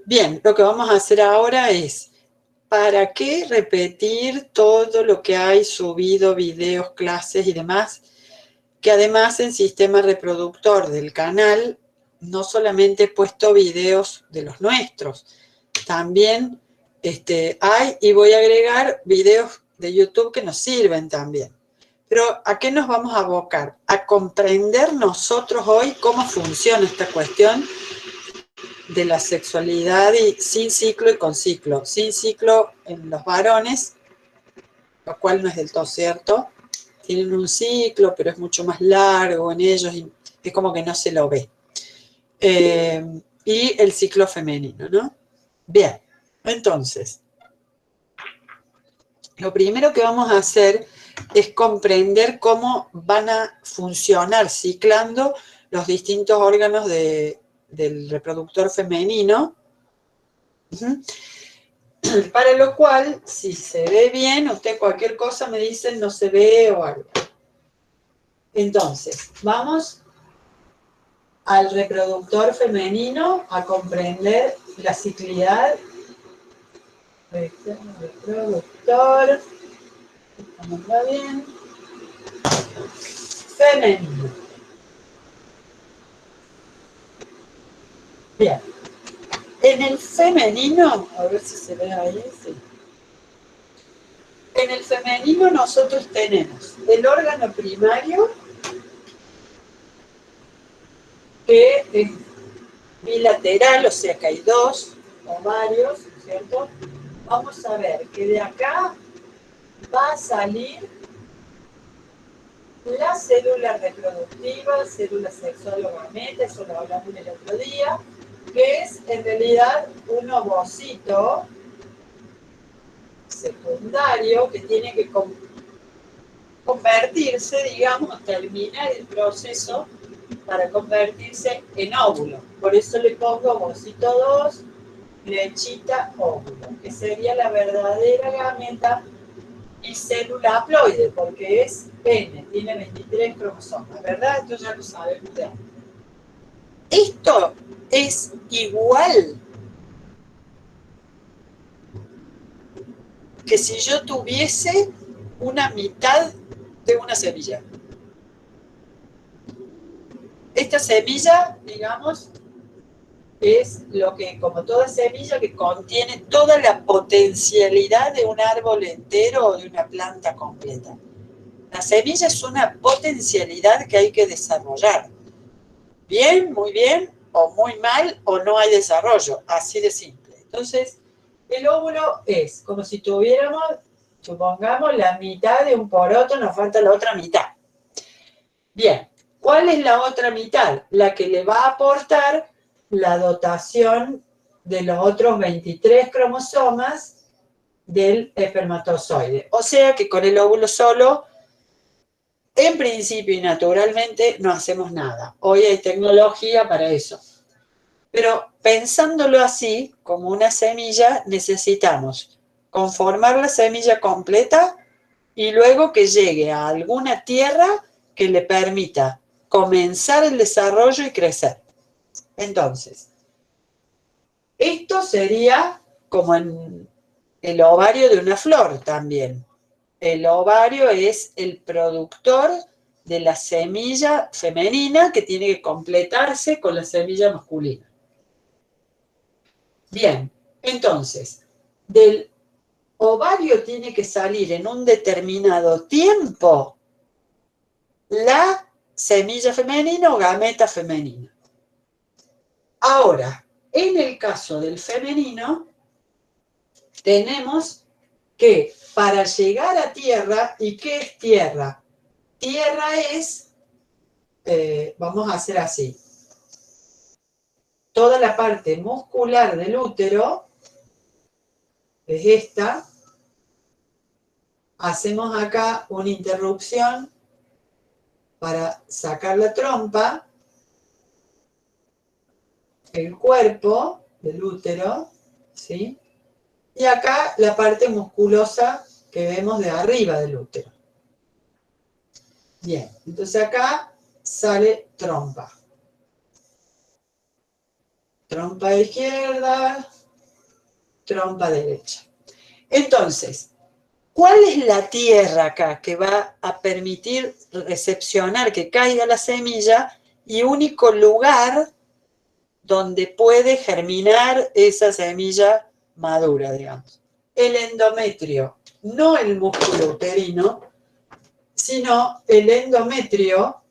Bien, lo que vamos a hacer ahora es, ¿para qué repetir todo lo que hay subido, videos, clases y demás? Que además en sistema reproductor del canal no solamente he puesto videos de los nuestros, también hay y voy a agregar videos de YouTube que nos sirven también. Pero ¿a qué nos vamos a abocar? A comprender nosotros hoy cómo funciona esta cuestión de la sexualidad y sin ciclo y con ciclo. Sin ciclo en los varones, lo cual no es del todo cierto. Tienen un ciclo, pero es mucho más largo en ellos y es como que no se lo ve. Y el ciclo femenino, ¿no? Bien, entonces, lo primero que vamos a hacer es comprender cómo van a funcionar ciclando los distintos órganos del reproductor femenino. Para lo cual, si se ve bien, usted cualquier cosa me dice no se ve o algo. Entonces, vamos al reproductor femenino a comprender la ciclidad. Reproductor, estamos bien. Femenino. Bien. En el femenino, a ver si se ve ahí, sí. En el femenino nosotros tenemos el órgano primario, que es bilateral, o sea que hay dos ovarios, ¿cierto? Vamos a ver que de acá va a salir la célula reproductiva, célula sexual o gameta, eso lo hablamos el otro día, que es en realidad un ovocito secundario que tiene que convertirse, digamos, terminar el proceso para convertirse en óvulo. Por eso le pongo ovocito 2, flechita óvulo, que sería la verdadera gameta y célula haploide, porque es pene, tiene 23 cromosomas, ¿verdad? Esto ya lo sabemos ya. Esto es igual que si yo tuviese una mitad de una semilla. Esta semilla, digamos, es lo que, como toda semilla, que contiene toda la potencialidad de un árbol entero o de una planta completa. La semilla es una potencialidad que hay que desarrollar. Bien, muy bien, o muy mal, o no hay desarrollo. Así de simple. Entonces, el óvulo es como si tuviéramos, supongamos, la mitad de un poroto, nos falta la otra mitad. Bien, ¿cuál es la otra mitad? La que le va a aportar la dotación de los otros 23 cromosomas del espermatozoide. O sea que con el óvulo solo, en principio y naturalmente, no hacemos nada. Hoy hay tecnología para eso. Pero pensándolo así, como una semilla, necesitamos conformar la semilla completa y luego que llegue a alguna tierra que le permita comenzar el desarrollo y crecer. Entonces, esto sería como en el ovario de una flor también. El ovario es el productor de la semilla femenina que tiene que completarse con la semilla masculina. Bien, entonces, del ovario tiene que salir en un determinado tiempo la semilla femenina o gameta femenina. Ahora, en el caso del femenino, tenemos que para llegar a tierra, ¿y qué es tierra? Tierra es, vamos a hacer así, toda la parte muscular del útero, es esta. Hacemos acá una interrupción para sacar la trompa, el cuerpo del útero, ¿sí? Y acá la parte musculosa que vemos de arriba del útero. Bien, entonces acá sale trompa. Trompa izquierda, trompa derecha. Entonces, ¿cuál es la tierra acá que va a permitir recepcionar que caiga la semilla y único lugar donde puede germinar esa semilla madura, digamos? El endometrio, no el músculo uterino, sino el endometrio,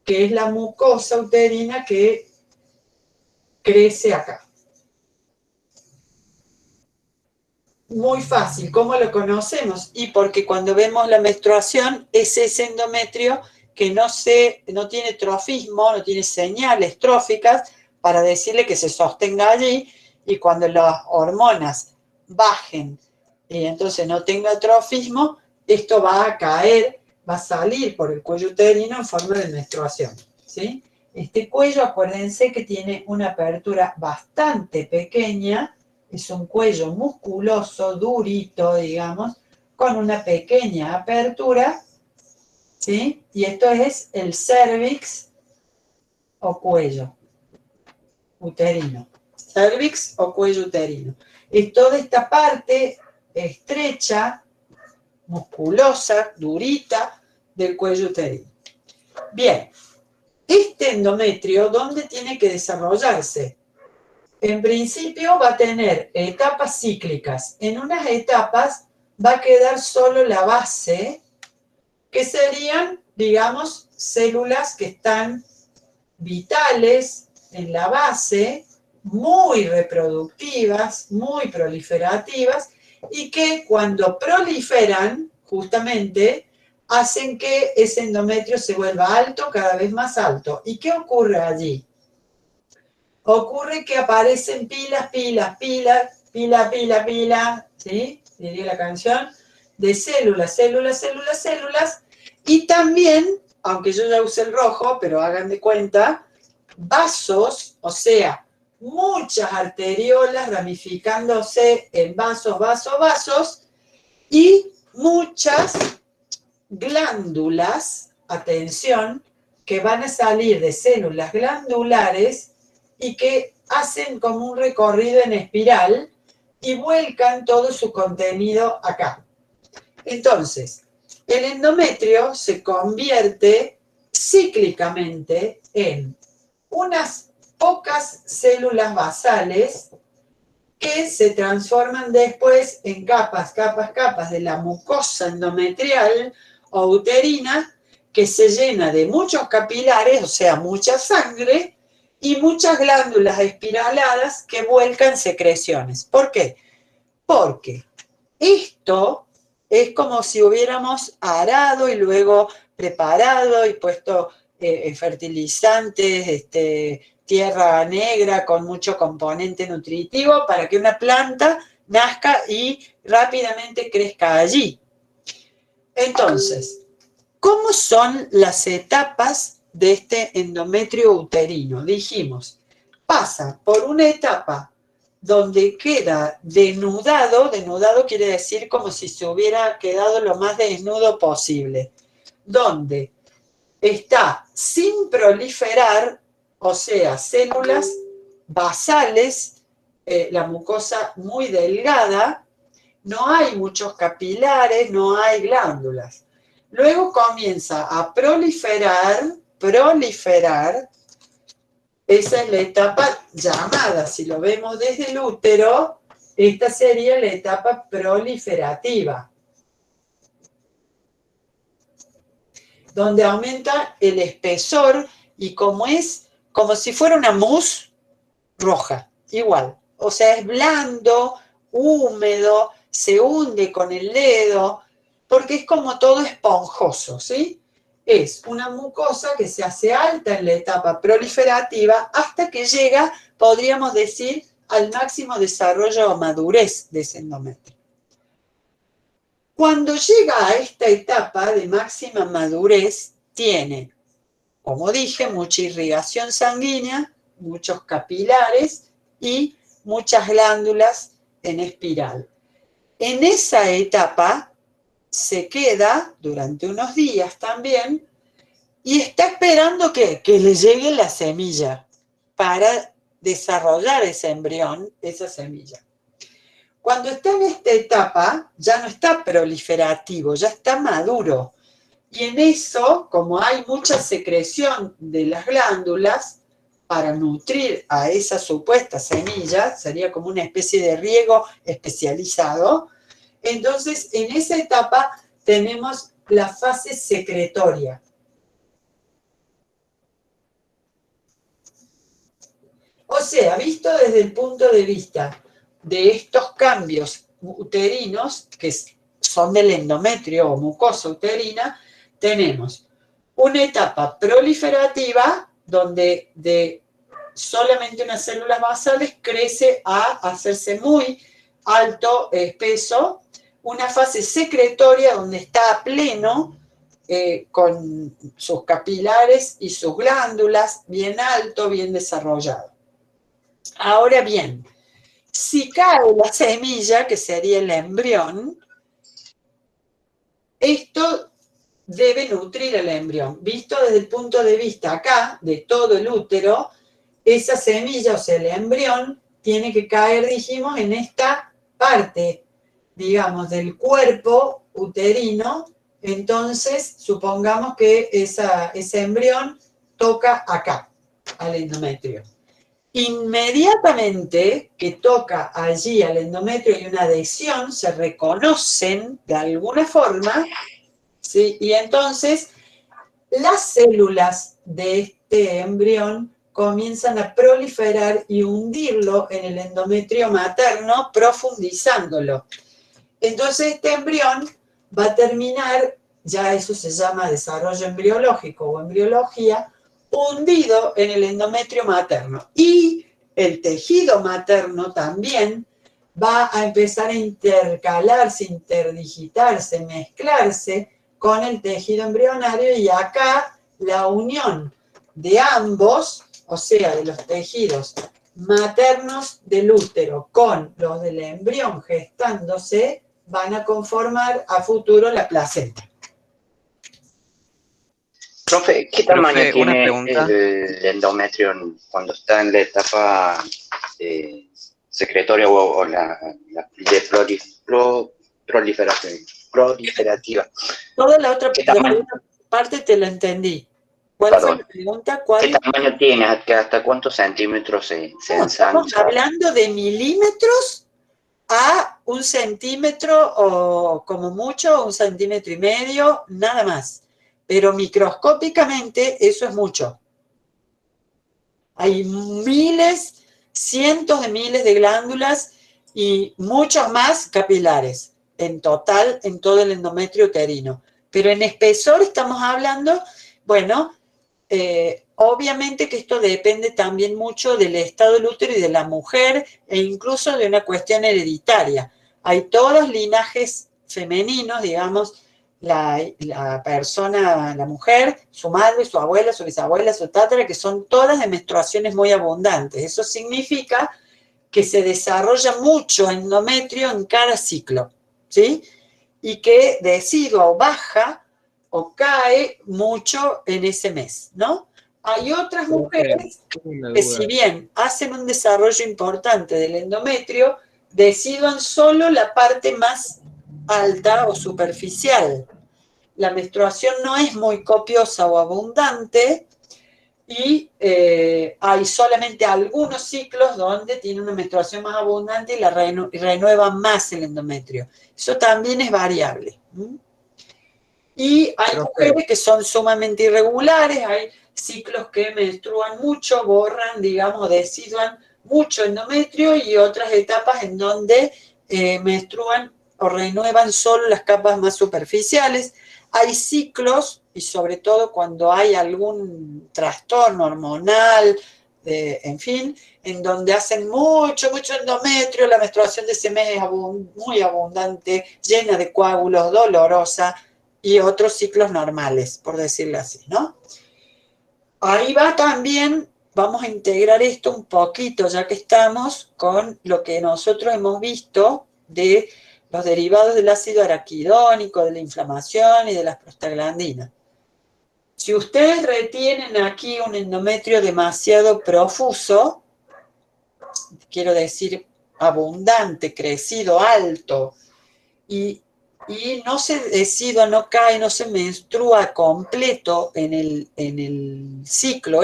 que es la mucosa uterina que crece acá. Muy fácil, ¿cómo lo conocemos? Y porque cuando vemos la menstruación es ese endometrio que no tiene trofismo, no tiene señales tróficas para decirle que se sostenga allí, y cuando las hormonas bajen y entonces no tenga trofismo, esto va a caer, va a salir por el cuello uterino en forma de menstruación, ¿sí? Este cuello, acuérdense que tiene una apertura bastante pequeña. Es un cuello musculoso, durito, digamos, con una pequeña apertura, ¿sí? Y esto es el cervix o cuello uterino. Cervix o cuello uterino. Es toda esta parte estrecha, musculosa, durita del cuello uterino. Bien, este endometrio, ¿dónde tiene que desarrollarse? En principio va a tener etapas cíclicas. En unas etapas va a quedar solo la base, que serían, digamos, células que están vitales en la base, muy reproductivas, muy proliferativas, y que cuando proliferan, justamente, hacen que ese endometrio se vuelva alto, cada vez más alto. ¿Y qué ocurre allí? Ocurre que aparecen pilas, ¿sí? Diría la canción, de células, y también, aunque yo ya usé el rojo, pero hagan de cuenta, vasos, o sea, muchas arteriolas ramificándose en vasos, y muchas glándulas, atención, que van a salir de células glandulares y que hacen como un recorrido en espiral y vuelcan todo su contenido acá. Entonces, el endometrio se convierte cíclicamente en unas pocas células basales que se transforman después en capas de la mucosa endometrial o uterina, que se llena de muchos capilares, o sea, mucha sangre, y muchas glándulas espiraladas que vuelcan secreciones. ¿Por qué? Porque esto es como si hubiéramos arado y luego preparado y puesto fertilizantes, tierra negra con mucho componente nutritivo para que una planta nazca y rápidamente crezca allí. Entonces, ¿cómo son las etapas de este endometrio uterino? Dijimos, pasa por una etapa donde queda denudado quiere decir como si se hubiera quedado lo más desnudo posible, donde está sin proliferar, o sea, células basales, la mucosa muy delgada, no hay muchos capilares, no hay glándulas. Luego comienza a proliferar, esa es la etapa llamada, si lo vemos desde el útero, esta sería la etapa proliferativa, donde aumenta el espesor y como si fuera una mousse roja, igual. O sea, es blando, húmedo, se hunde con el dedo, porque es como todo esponjoso, ¿sí? Es una mucosa que se hace alta en la etapa proliferativa hasta que llega, podríamos decir, al máximo desarrollo o madurez de ese endometrio. Cuando llega a esta etapa de máxima madurez, tiene, como dije, mucha irrigación sanguínea, muchos capilares y muchas glándulas en espiral. En esa etapa se queda durante unos días también y está esperando que le llegue la semilla para desarrollar ese embrión, esa semilla. Cuando está en esta etapa, ya no está proliferativo, ya está maduro. Y en eso, como hay mucha secreción de las glándulas para nutrir a esa supuesta semilla, sería como una especie de riego especializado, entonces en esa etapa tenemos la fase secretoria. O sea, visto desde el punto de vista de estos cambios uterinos, que son del endometrio o mucosa uterina, tenemos una etapa proliferativa donde de solamente unas células basales crece a hacerse muy alto, espeso, una fase secretoria donde está a pleno, con sus capilares y sus glándulas bien alto, bien desarrollado. Ahora bien, si cae la semilla, que sería el embrión, esto debe nutrir el embrión. Visto desde el punto de vista acá, de todo el útero, esa semilla, o sea, el embrión, tiene que caer, dijimos, en esta parte, digamos, del cuerpo uterino. Entonces, supongamos que ese embrión toca acá, al endometrio. Inmediatamente que toca allí al endometrio y una adhesión, se reconocen de alguna forma, ¿sí? Y entonces las células de este embrión comienzan a proliferar y hundirlo en el endometrio materno, profundizándolo. Entonces este embrión va a terminar, ya eso se llama desarrollo embriológico o embriología, hundido en el endometrio materno. Y el tejido materno también va a empezar a intercalarse, interdigitarse, mezclarse con el tejido embrionario, y acá la unión de ambos, o sea, de los tejidos maternos del útero con los del embrión gestándose, van a conformar a futuro la placenta. Profe, ¿qué tamaño tiene el endometrio cuando está en la etapa secretoria o la de proliferativa? Toda la otra parte te la entendí. ¿Cuál fue la pregunta? ¿Qué tamaño tiene? ¿Hasta cuántos centímetros se ensancha? Estamos hablando de milímetros a 1 centímetro o como mucho 1,5 centímetros, nada más. Pero microscópicamente eso es mucho. Hay miles, cientos de miles de glándulas y muchos más capilares en total en todo el endometrio uterino. Pero en espesor estamos hablando, bueno, obviamente que esto depende también mucho del estado del útero y de la mujer, e incluso de una cuestión hereditaria. Hay todos linajes femeninos, digamos, la persona, la mujer, su madre, su abuela, su bisabuela, su tátara, que son todas de menstruaciones muy abundantes. Eso significa que se desarrolla mucho endometrio en cada ciclo, ¿sí? Y que decide o baja o cae mucho en ese mes, ¿no? Hay otras mujeres que, si bien hacen un desarrollo importante del endometrio, decidan solo la parte más alta o superficial. La menstruación no es muy copiosa o abundante y hay solamente algunos ciclos donde tiene una menstruación más abundante y la renueva más el endometrio. Eso también es variable. Y hay mujeres que son sumamente irregulares, hay ciclos que menstruan mucho, borran, digamos, deciduan mucho endometrio, y otras etapas en donde menstruan o renuevan solo las capas más superficiales. Hay ciclos, y sobre todo cuando hay algún trastorno hormonal, en fin, en donde hacen mucho endometrio, la menstruación de ese mes es muy abundante, llena de coágulos, dolorosa, y otros ciclos normales, por decirlo así, ¿no? Ahí va también, vamos a integrar esto un poquito, ya que estamos con lo que nosotros hemos visto de los derivados del ácido araquidónico, de la inflamación y de las prostaglandinas. Si ustedes retienen aquí un endometrio demasiado profuso, quiero decir, abundante, crecido, alto, y no se decidua, no cae, no se menstrua completo en el ciclo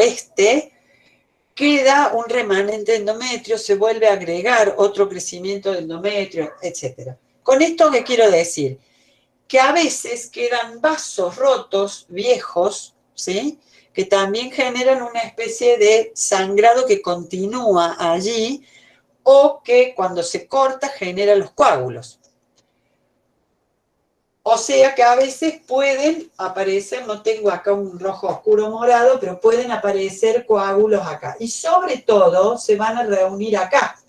queda un remanente de endometrio, se vuelve a agregar otro crecimiento de endometrio, etc. Con esto, ¿qué quiero decir? Que a veces quedan vasos rotos, viejos, ¿sí?, que también generan una especie de sangrado que continúa allí, o que cuando se corta genera los coágulos. O sea que a veces pueden aparecer, no tengo acá un rojo oscuro morado, pero pueden aparecer coágulos acá. Y sobre todo se van a reunir acá.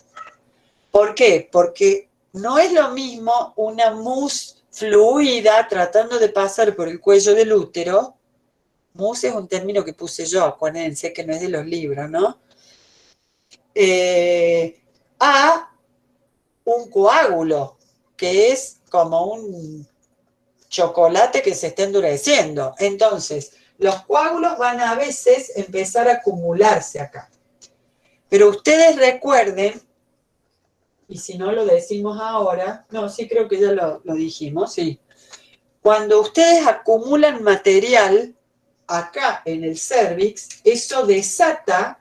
¿Por qué? Porque no es lo mismo una mousse fluida tratando de pasar por el cuello del útero. Mousse es un término que puse yo, acuérdense que no es de los libros, ¿no? A un coágulo, que es como un chocolate que se está endureciendo. Entonces, los coágulos van a veces empezar a acumularse acá. Pero ustedes recuerden, y si no lo decimos ahora, no, sí creo que ya lo dijimos, sí. Cuando ustedes acumulan material acá en el cérvix, eso desata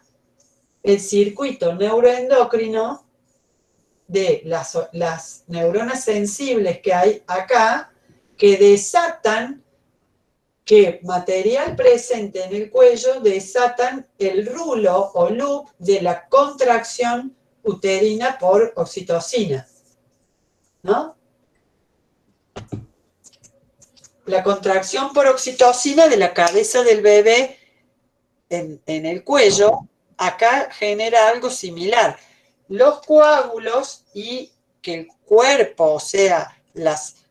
el circuito neuroendocrino de las neuronas sensibles que hay acá, que desatan que material presente en el cuello desatan el rulo o loop de la contracción uterina por oxitocina, ¿no? La contracción por oxitocina de la cabeza del bebé en el cuello, acá genera algo similar. Los coágulos y que el cuerpo, o sea,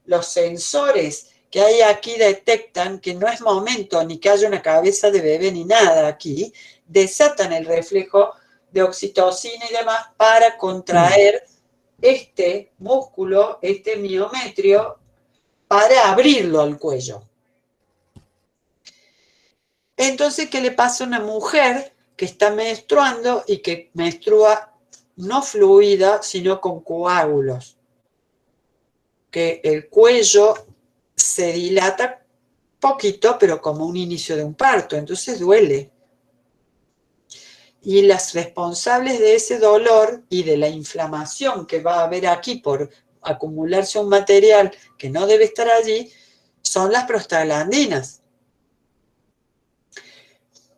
los sensores que hay aquí detectan que no es momento ni que haya una cabeza de bebé ni nada aquí, desatan el reflejo de oxitocina y demás para contraer este músculo, este miometrio, para abrirlo al cuello. Entonces, ¿qué le pasa a una mujer que está menstruando y que menstrua no fluida, sino con coágulos? Que el cuello se dilata poquito, pero como un inicio de un parto, entonces duele. Y las responsables de ese dolor y de la inflamación que va a haber aquí por acumularse un material que no debe estar allí, son las prostaglandinas.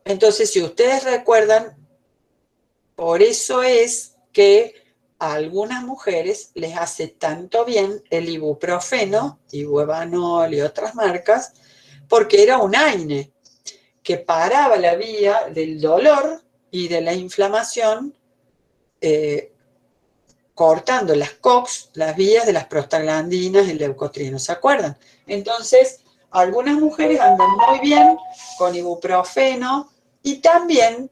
Entonces, si ustedes recuerdan, por eso es que a algunas mujeres les hace tanto bien el ibuprofeno, Ibuevanol y otras marcas, porque era un AINE que paraba la vía del dolor y de la inflamación, cortando las COX, las vías de las prostaglandinas y el leucotrieno, ¿se acuerdan? Entonces, algunas mujeres andan muy bien con ibuprofeno y también,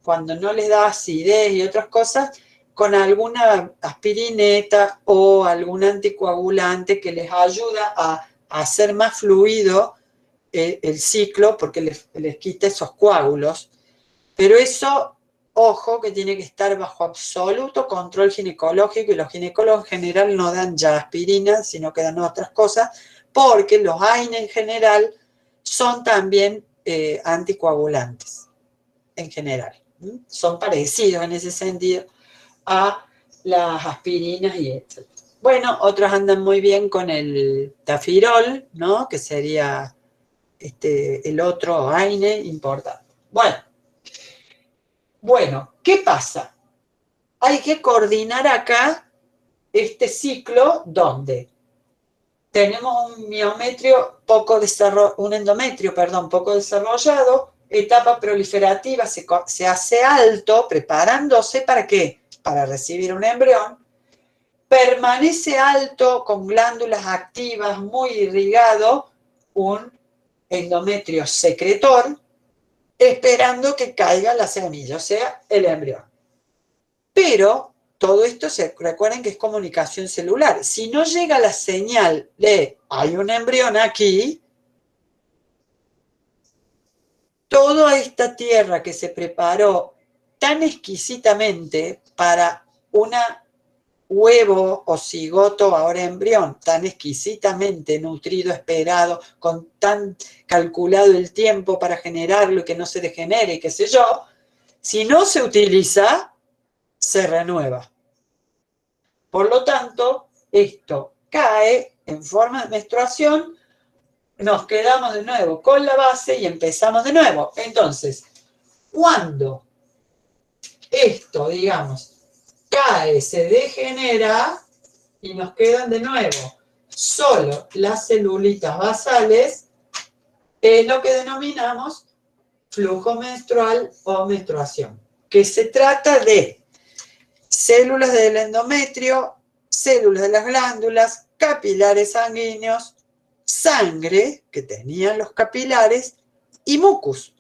cuando no les da acidez y otras cosas, con alguna aspirineta o algún anticoagulante que les ayuda a hacer más fluido el ciclo porque les quita esos coágulos. Pero eso, ojo, que tiene que estar bajo absoluto control ginecológico, y los ginecólogos en general no dan ya aspirina, sino que dan otras cosas, porque los AINE en general son también anticoagulantes, en general. Son parecidos en ese sentido a las aspirinas y etc. Bueno, otros andan muy bien con el tafirol, ¿no? Que sería el otro AINE importante. Bueno, ¿qué pasa? Hay que coordinar acá este ciclo donde tenemos un miometrio poco desarrollado, un endometrio, perdón, poco desarrollado, etapa proliferativa, se hace alto, preparándose ¿para qué? Para recibir un embrión, permanece alto con glándulas activas, muy irrigado, un endometrio secretor, esperando que caiga la semilla, o sea, el embrión. Pero todo esto, recuerden que es comunicación celular. Si no llega la señal de hay un embrión aquí, toda esta tierra que se preparó tan exquisitamente para una huevo o cigoto, ahora embrión, tan exquisitamente nutrido, esperado, con tan calculado el tiempo para generarlo y que no se degenere, qué sé yo, si no se utiliza, se renueva. Por lo tanto, esto cae en forma de menstruación, nos quedamos de nuevo con la base y empezamos de nuevo. Entonces, cuando esto, digamos, cae, se degenera y nos quedan de nuevo solo las celulitas basales, es lo que denominamos flujo menstrual o menstruación, que se trata de células del endometrio, células de las glándulas, capilares sanguíneos, sangre que tenían los capilares y mucus.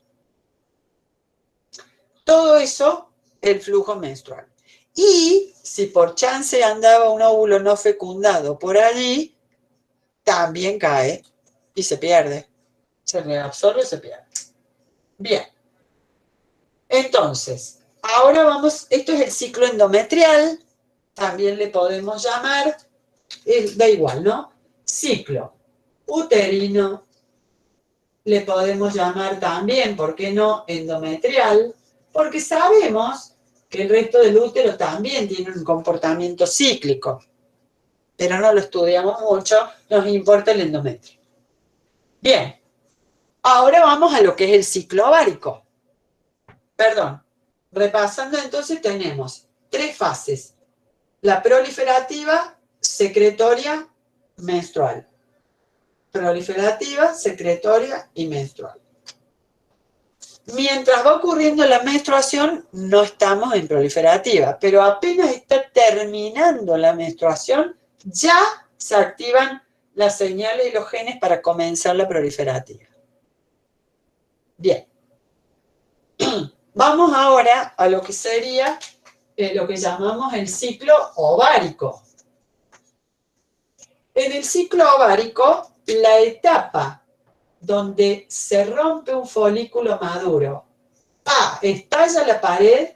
Todo eso, el flujo menstrual. Y si por chance andaba un óvulo no fecundado por allí, también cae y se pierde. Se reabsorbe y se pierde. Bien. Entonces, ahora vamos, esto es el ciclo endometrial, también le podemos llamar, da igual, ¿no? Ciclo uterino, le podemos llamar también, ¿por qué no? Endometrial, porque sabemos que el resto del útero también tiene un comportamiento cíclico, pero no lo estudiamos mucho, nos importa el endometrio. Bien, ahora vamos a lo que es el ciclo ovárico. Perdón, repasando entonces tenemos 3 fases. La proliferativa, secretoria, menstrual. Proliferativa, secretoria y menstrual. Mientras va ocurriendo la menstruación, no estamos en proliferativa, pero apenas está terminando la menstruación, ya se activan las señales y los genes para comenzar la proliferativa. Bien. Vamos ahora a lo que sería lo que llamamos el ciclo ovárico. En el ciclo ovárico, la etapa donde se rompe un folículo maduro. Estalla la pared,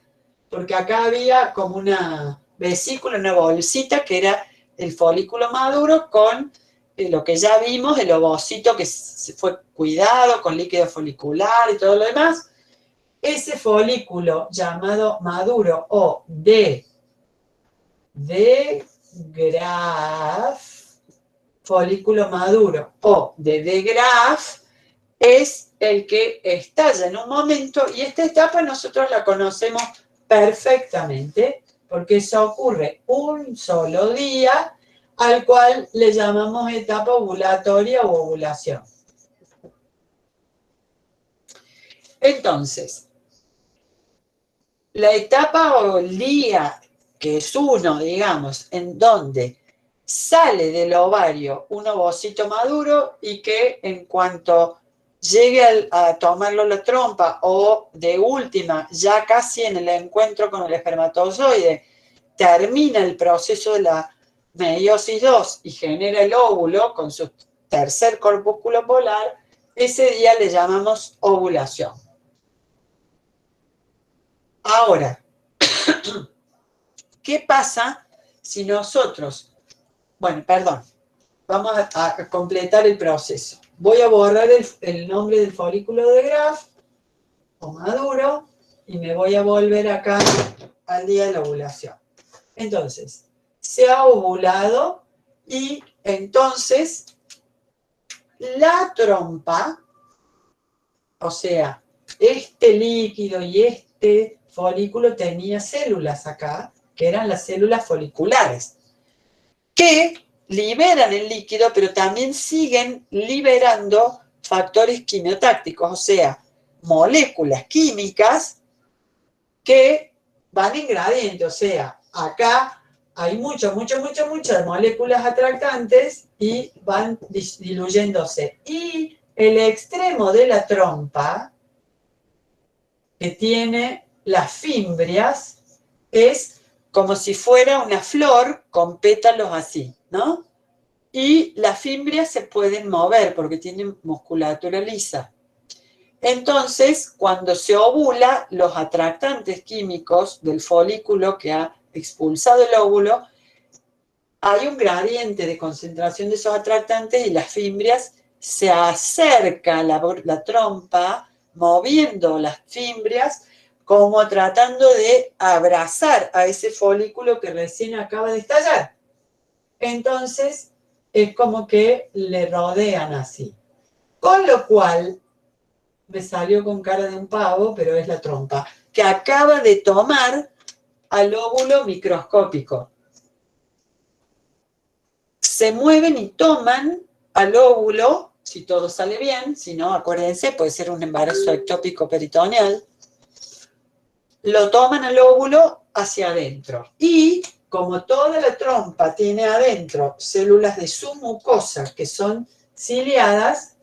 porque acá había como una vesícula, una bolsita que era el folículo maduro con lo que ya vimos, el ovocito que se fue cuidado con líquido folicular y todo lo demás. Ese folículo llamado maduro o de Graaff, folículo maduro o de Graaff, es el que estalla en un momento y esta etapa nosotros la conocemos perfectamente porque eso ocurre un solo día al cual le llamamos etapa ovulatoria o ovulación. Entonces, la etapa o el día, que es uno, digamos, en donde sale del ovario un ovocito maduro y que en cuanto llegue a tomarlo la trompa o de última, ya casi en el encuentro con el espermatozoide, termina el proceso de la meiosis 2 y genera el óvulo con su tercer corpúsculo polar, ese día le llamamos ovulación. Ahora, ¿qué pasa si nosotros, vamos a completar el proceso. Voy a borrar el nombre del folículo de Graaff o maduro y me voy a volver acá al día de la ovulación. Entonces, se ha ovulado y entonces la trompa, o sea, este líquido y este folículo tenía células acá, que eran las células foliculares, que liberan el líquido, pero también siguen liberando factores quimiotácticos, o sea, moléculas químicas que van en gradiente, o sea, acá hay muchas moléculas atractantes y van diluyéndose. Y el extremo de la trompa, que tiene las fimbrias, es como si fuera una flor con pétalos así, ¿no? Y las fimbrias se pueden mover porque tienen musculatura lisa. Entonces, cuando se ovula, los atractantes químicos del folículo que ha expulsado el óvulo hay un gradiente de concentración de esos atractantes y las fimbrias se acerca a la trompa, moviendo las fimbrias como tratando de abrazar a ese folículo que recién acaba de estallar. Entonces, es como que le rodean así. Con lo cual, me salió con cara de un pavo, pero es la trompa, que acaba de tomar al óvulo microscópico. Se mueven y toman al óvulo, si todo sale bien, si no, acuérdense, puede ser un embarazo ectópico peritoneal, lo toman al óvulo hacia adentro. Y como toda la trompa tiene adentro células de su mucosa que son ciliadas,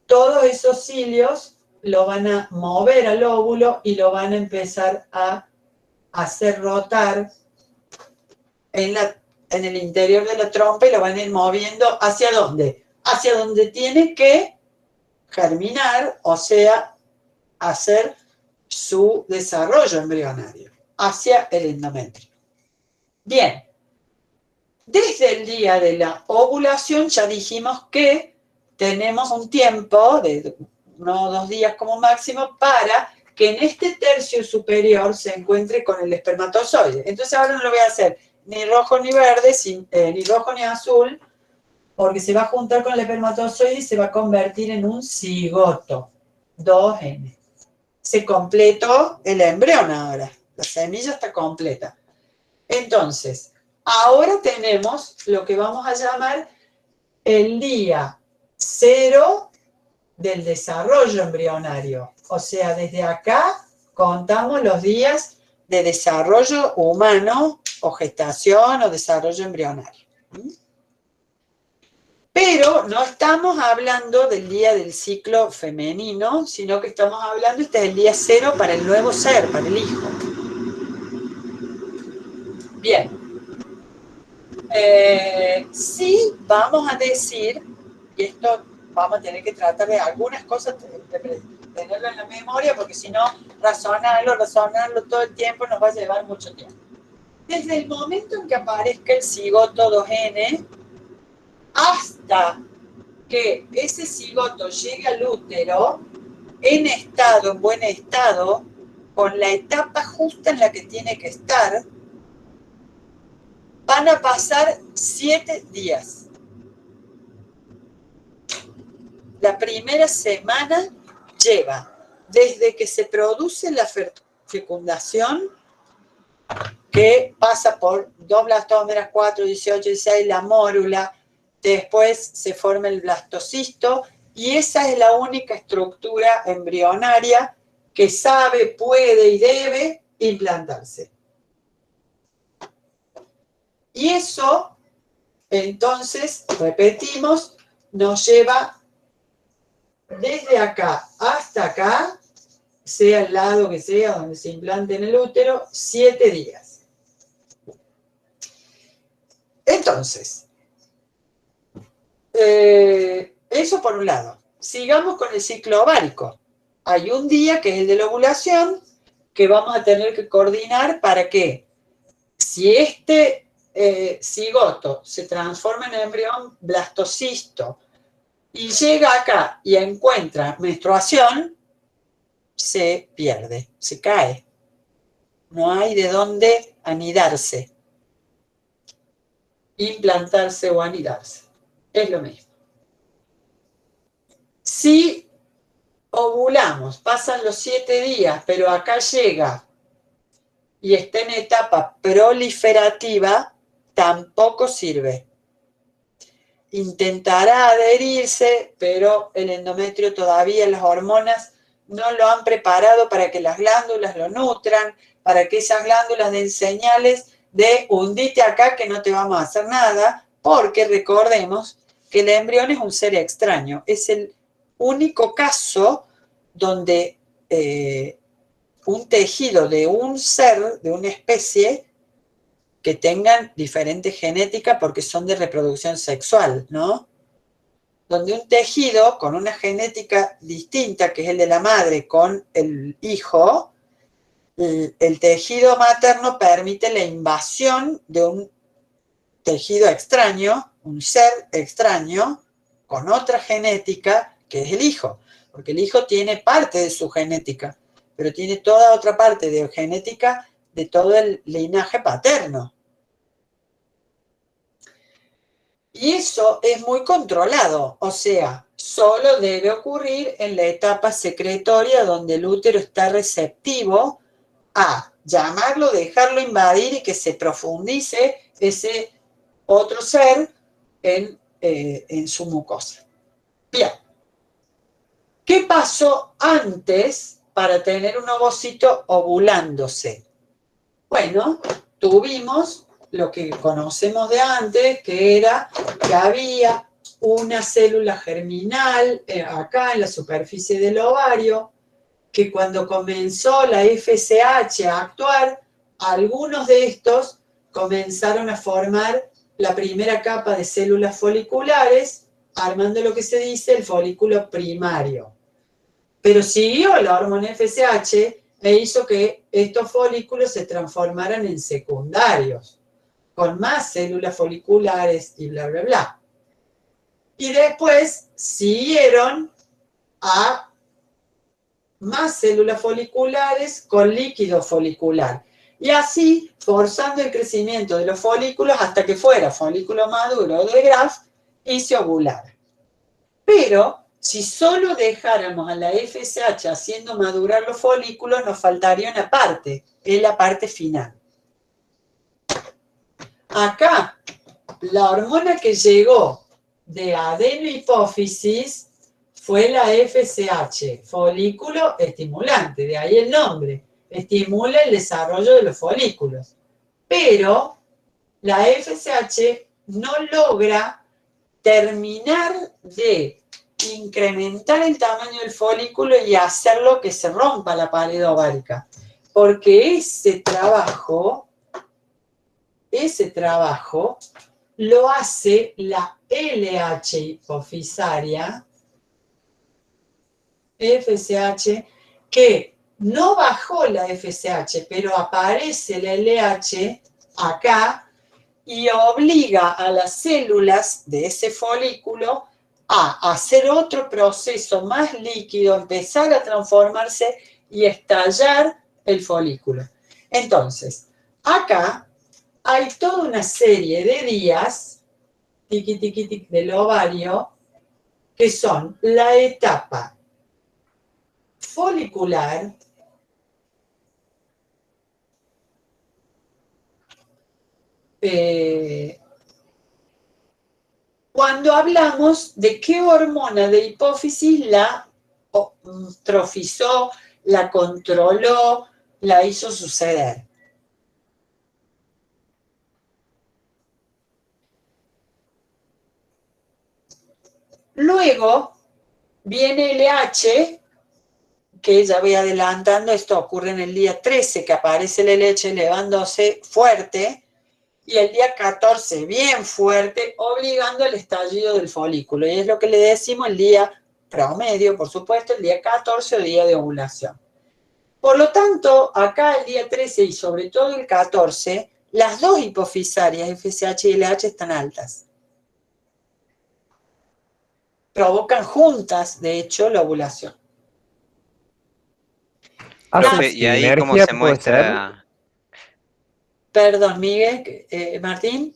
todos esos cilios lo van a mover al óvulo y lo van a empezar a hacer rotar en el interior de la trompa y lo van a ir moviendo ¿hacia dónde? Hacia donde tiene que germinar, o sea, hacer su desarrollo embrionario, hacia el endometrio. Bien, desde el día de la ovulación ya dijimos que tenemos un tiempo de 1 o 2 días como máximo para que en este tercio superior se encuentre con el espermatozoide. Entonces ahora no lo voy a hacer ni rojo ni verde, ni rojo ni azul, porque se va a juntar con el espermatozoide y se va a convertir en un cigoto, 2N. Se completó el embrión ahora, la semilla está completa. Entonces, ahora tenemos lo que vamos a llamar el día 0 del desarrollo embrionario. O sea, desde acá contamos los días de desarrollo humano o gestación o desarrollo embrionario. Pero no estamos hablando del día del ciclo femenino, sino que estamos hablando, este es el día 0 para el nuevo ser, para el hijo. Bien. Sí, vamos a decir, y esto vamos a tener que tratar de algunas cosas, tenerlo en la memoria, porque si no, razonarlo todo el tiempo nos va a llevar mucho tiempo. Desde el momento en que aparezca el cigoto 2N, hasta que ese cigoto llegue al útero, en buen estado, con la etapa justa en la que tiene que estar, van a pasar 7 días. La primera semana lleva desde que se produce la fecundación, que pasa por 2 blastómeras, 4, 18, 16, la mórula, después se forma el blastocisto, y esa es la única estructura embrionaria que sabe, puede y debe implantarse. Y eso, entonces, repetimos, nos lleva desde acá hasta acá, sea el lado que sea donde se implante en el útero, 7 días. Entonces, eso por un lado. Sigamos con el ciclo ovárico. Hay un día que es el de la ovulación, que vamos a tener que coordinar para que, si este cigoto se transforma en embrión blastocisto y llega acá y encuentra menstruación, se pierde, se cae. No hay de dónde anidarse, implantarse o anidarse. Es lo mismo. Si ovulamos, pasan los 7 días, pero acá llega y está en etapa proliferativa, tampoco sirve. Intentará adherirse, pero el endometrio todavía, las hormonas no lo han preparado para que las glándulas lo nutran, para que esas glándulas den señales de hundite acá que no te vamos a hacer nada, porque recordemos que el embrión es un ser extraño. Es el único caso donde un tejido de un ser, de una especie, que tengan diferente genética porque son de reproducción sexual, ¿no? Donde un tejido con una genética distinta, que es el de la madre con el hijo, el tejido materno permite la invasión de un tejido extraño, un ser extraño, con otra genética, que es el hijo. Porque el hijo tiene parte de su genética, pero tiene toda otra parte de genética de todo el linaje paterno. Y eso es muy controlado, o sea, solo debe ocurrir en la etapa secretoria donde el útero está receptivo a llamarlo, dejarlo invadir y que se profundice ese otro ser en su mucosa. Bien, ¿qué pasó antes para tener un ovocito ovulándose? Bueno, tuvimos lo que conocemos de antes, que era que había una célula germinal acá en la superficie del ovario, que cuando comenzó la FSH a actuar, algunos de estos comenzaron a formar la primera capa de células foliculares, armando lo que se dice el folículo primario. Pero siguió la hormona FSH e hizo que estos folículos se transformaran en secundarios, con más células foliculares y bla, bla, bla. Y después siguieron a más células foliculares con líquido folicular. Y así, forzando el crecimiento de los folículos hasta que fuera folículo maduro de Graf y se ovulara. Pero, si solo dejáramos a la FSH haciendo madurar los folículos, nos faltaría una parte, es la parte final. Acá, la hormona que llegó de adenohipófisis fue la FSH, folículo estimulante, de ahí el nombre, estimula el desarrollo de los folículos. Pero la FSH no logra terminar de incrementar el tamaño del folículo y hacerlo que se rompa la pared ovárica, porque ese trabajo lo hace la LH hipofisaria, FSH, que no bajó la FSH, pero aparece la LH acá y obliga a las células de ese folículo a hacer otro proceso más líquido, empezar a transformarse y estallar el folículo. Entonces, acá hay toda una serie de días, tiqui, tiqui, tiqui, del ovario, que son la etapa folicular, cuando hablamos de qué hormona de hipófisis la trofizó, la controló, la hizo suceder. Luego viene LH, que ya voy adelantando, esto ocurre en el día 13, que aparece el LH elevándose fuerte, y el día 14 bien fuerte, obligando al estallido del folículo. Y es lo que le decimos el día promedio, por supuesto, el día 14 o día de ovulación. Por lo tanto, acá el día 13 y sobre todo el 14, las dos hipofisarias, FSH y LH, están altas. Provocan juntas, de hecho, la ovulación. Profe, ¿y ahí cómo se muestra? Perdón, Miguel, Martín.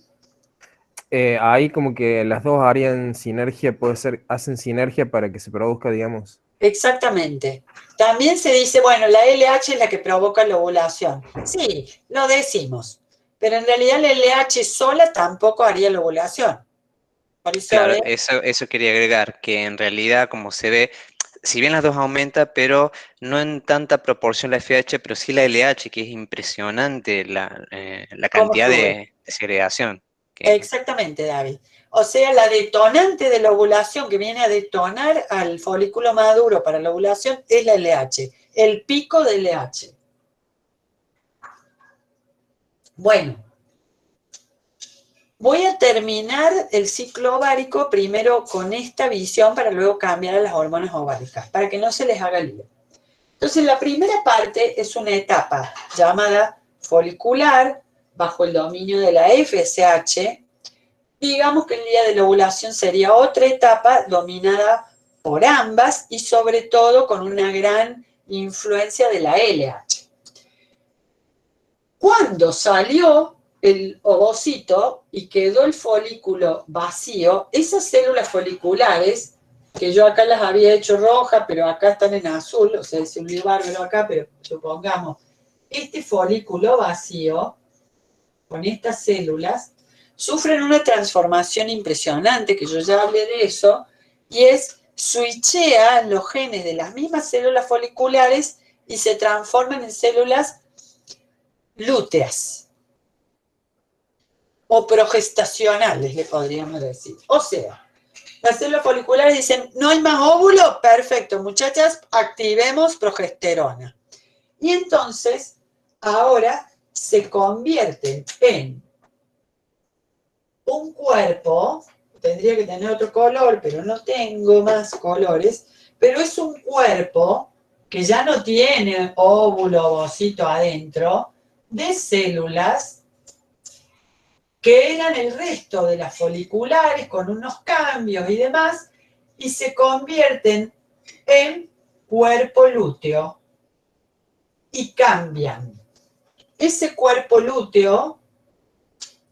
Ahí como que las dos harían sinergia, puede ser, hacen sinergia para que se produzca, digamos. Exactamente. También se dice, bueno, la LH es la que provoca la ovulación. Sí, lo decimos. Pero en realidad la LH sola tampoco haría la ovulación. Por eso claro, eso quería agregar, que en realidad, como se ve, si bien las dos aumentan, pero no en tanta proporción la FH, pero sí la LH, que es impresionante la cantidad de segregación. Exactamente, David. O sea, la detonante de la ovulación que viene a detonar al folículo maduro para la ovulación es la LH, el pico de LH. Bueno, voy a terminar el ciclo ovárico primero con esta visión para luego cambiar a las hormonas ováricas, para que no se les haga lío. Entonces, la primera parte es una etapa llamada folicular, bajo el dominio de la FSH. Digamos que el día de la ovulación sería otra etapa dominada por ambas y sobre todo con una gran influencia de la LH. Cuando salió el ovocito y quedó el folículo vacío, esas células foliculares, que yo acá las había hecho rojas, pero acá están en azul, o sea, se olvidó bárbaro acá, pero supongamos, este folículo vacío, con estas células, sufren una transformación impresionante, que yo ya hablé de eso, y es switchea los genes de las mismas células foliculares y se transforman en células lúteas o progestacionales, le podríamos decir. O sea, las células foliculares dicen, no hay más óvulo, perfecto, muchachas, activemos progesterona. Y entonces, ahora se convierten en un cuerpo, tendría que tener otro color, pero no tengo más colores, pero es un cuerpo que ya no tiene óvulo, ovocito adentro, de células que eran el resto de las foliculares con unos cambios y demás, y se convierten en cuerpo lúteo y cambian. Ese cuerpo lúteo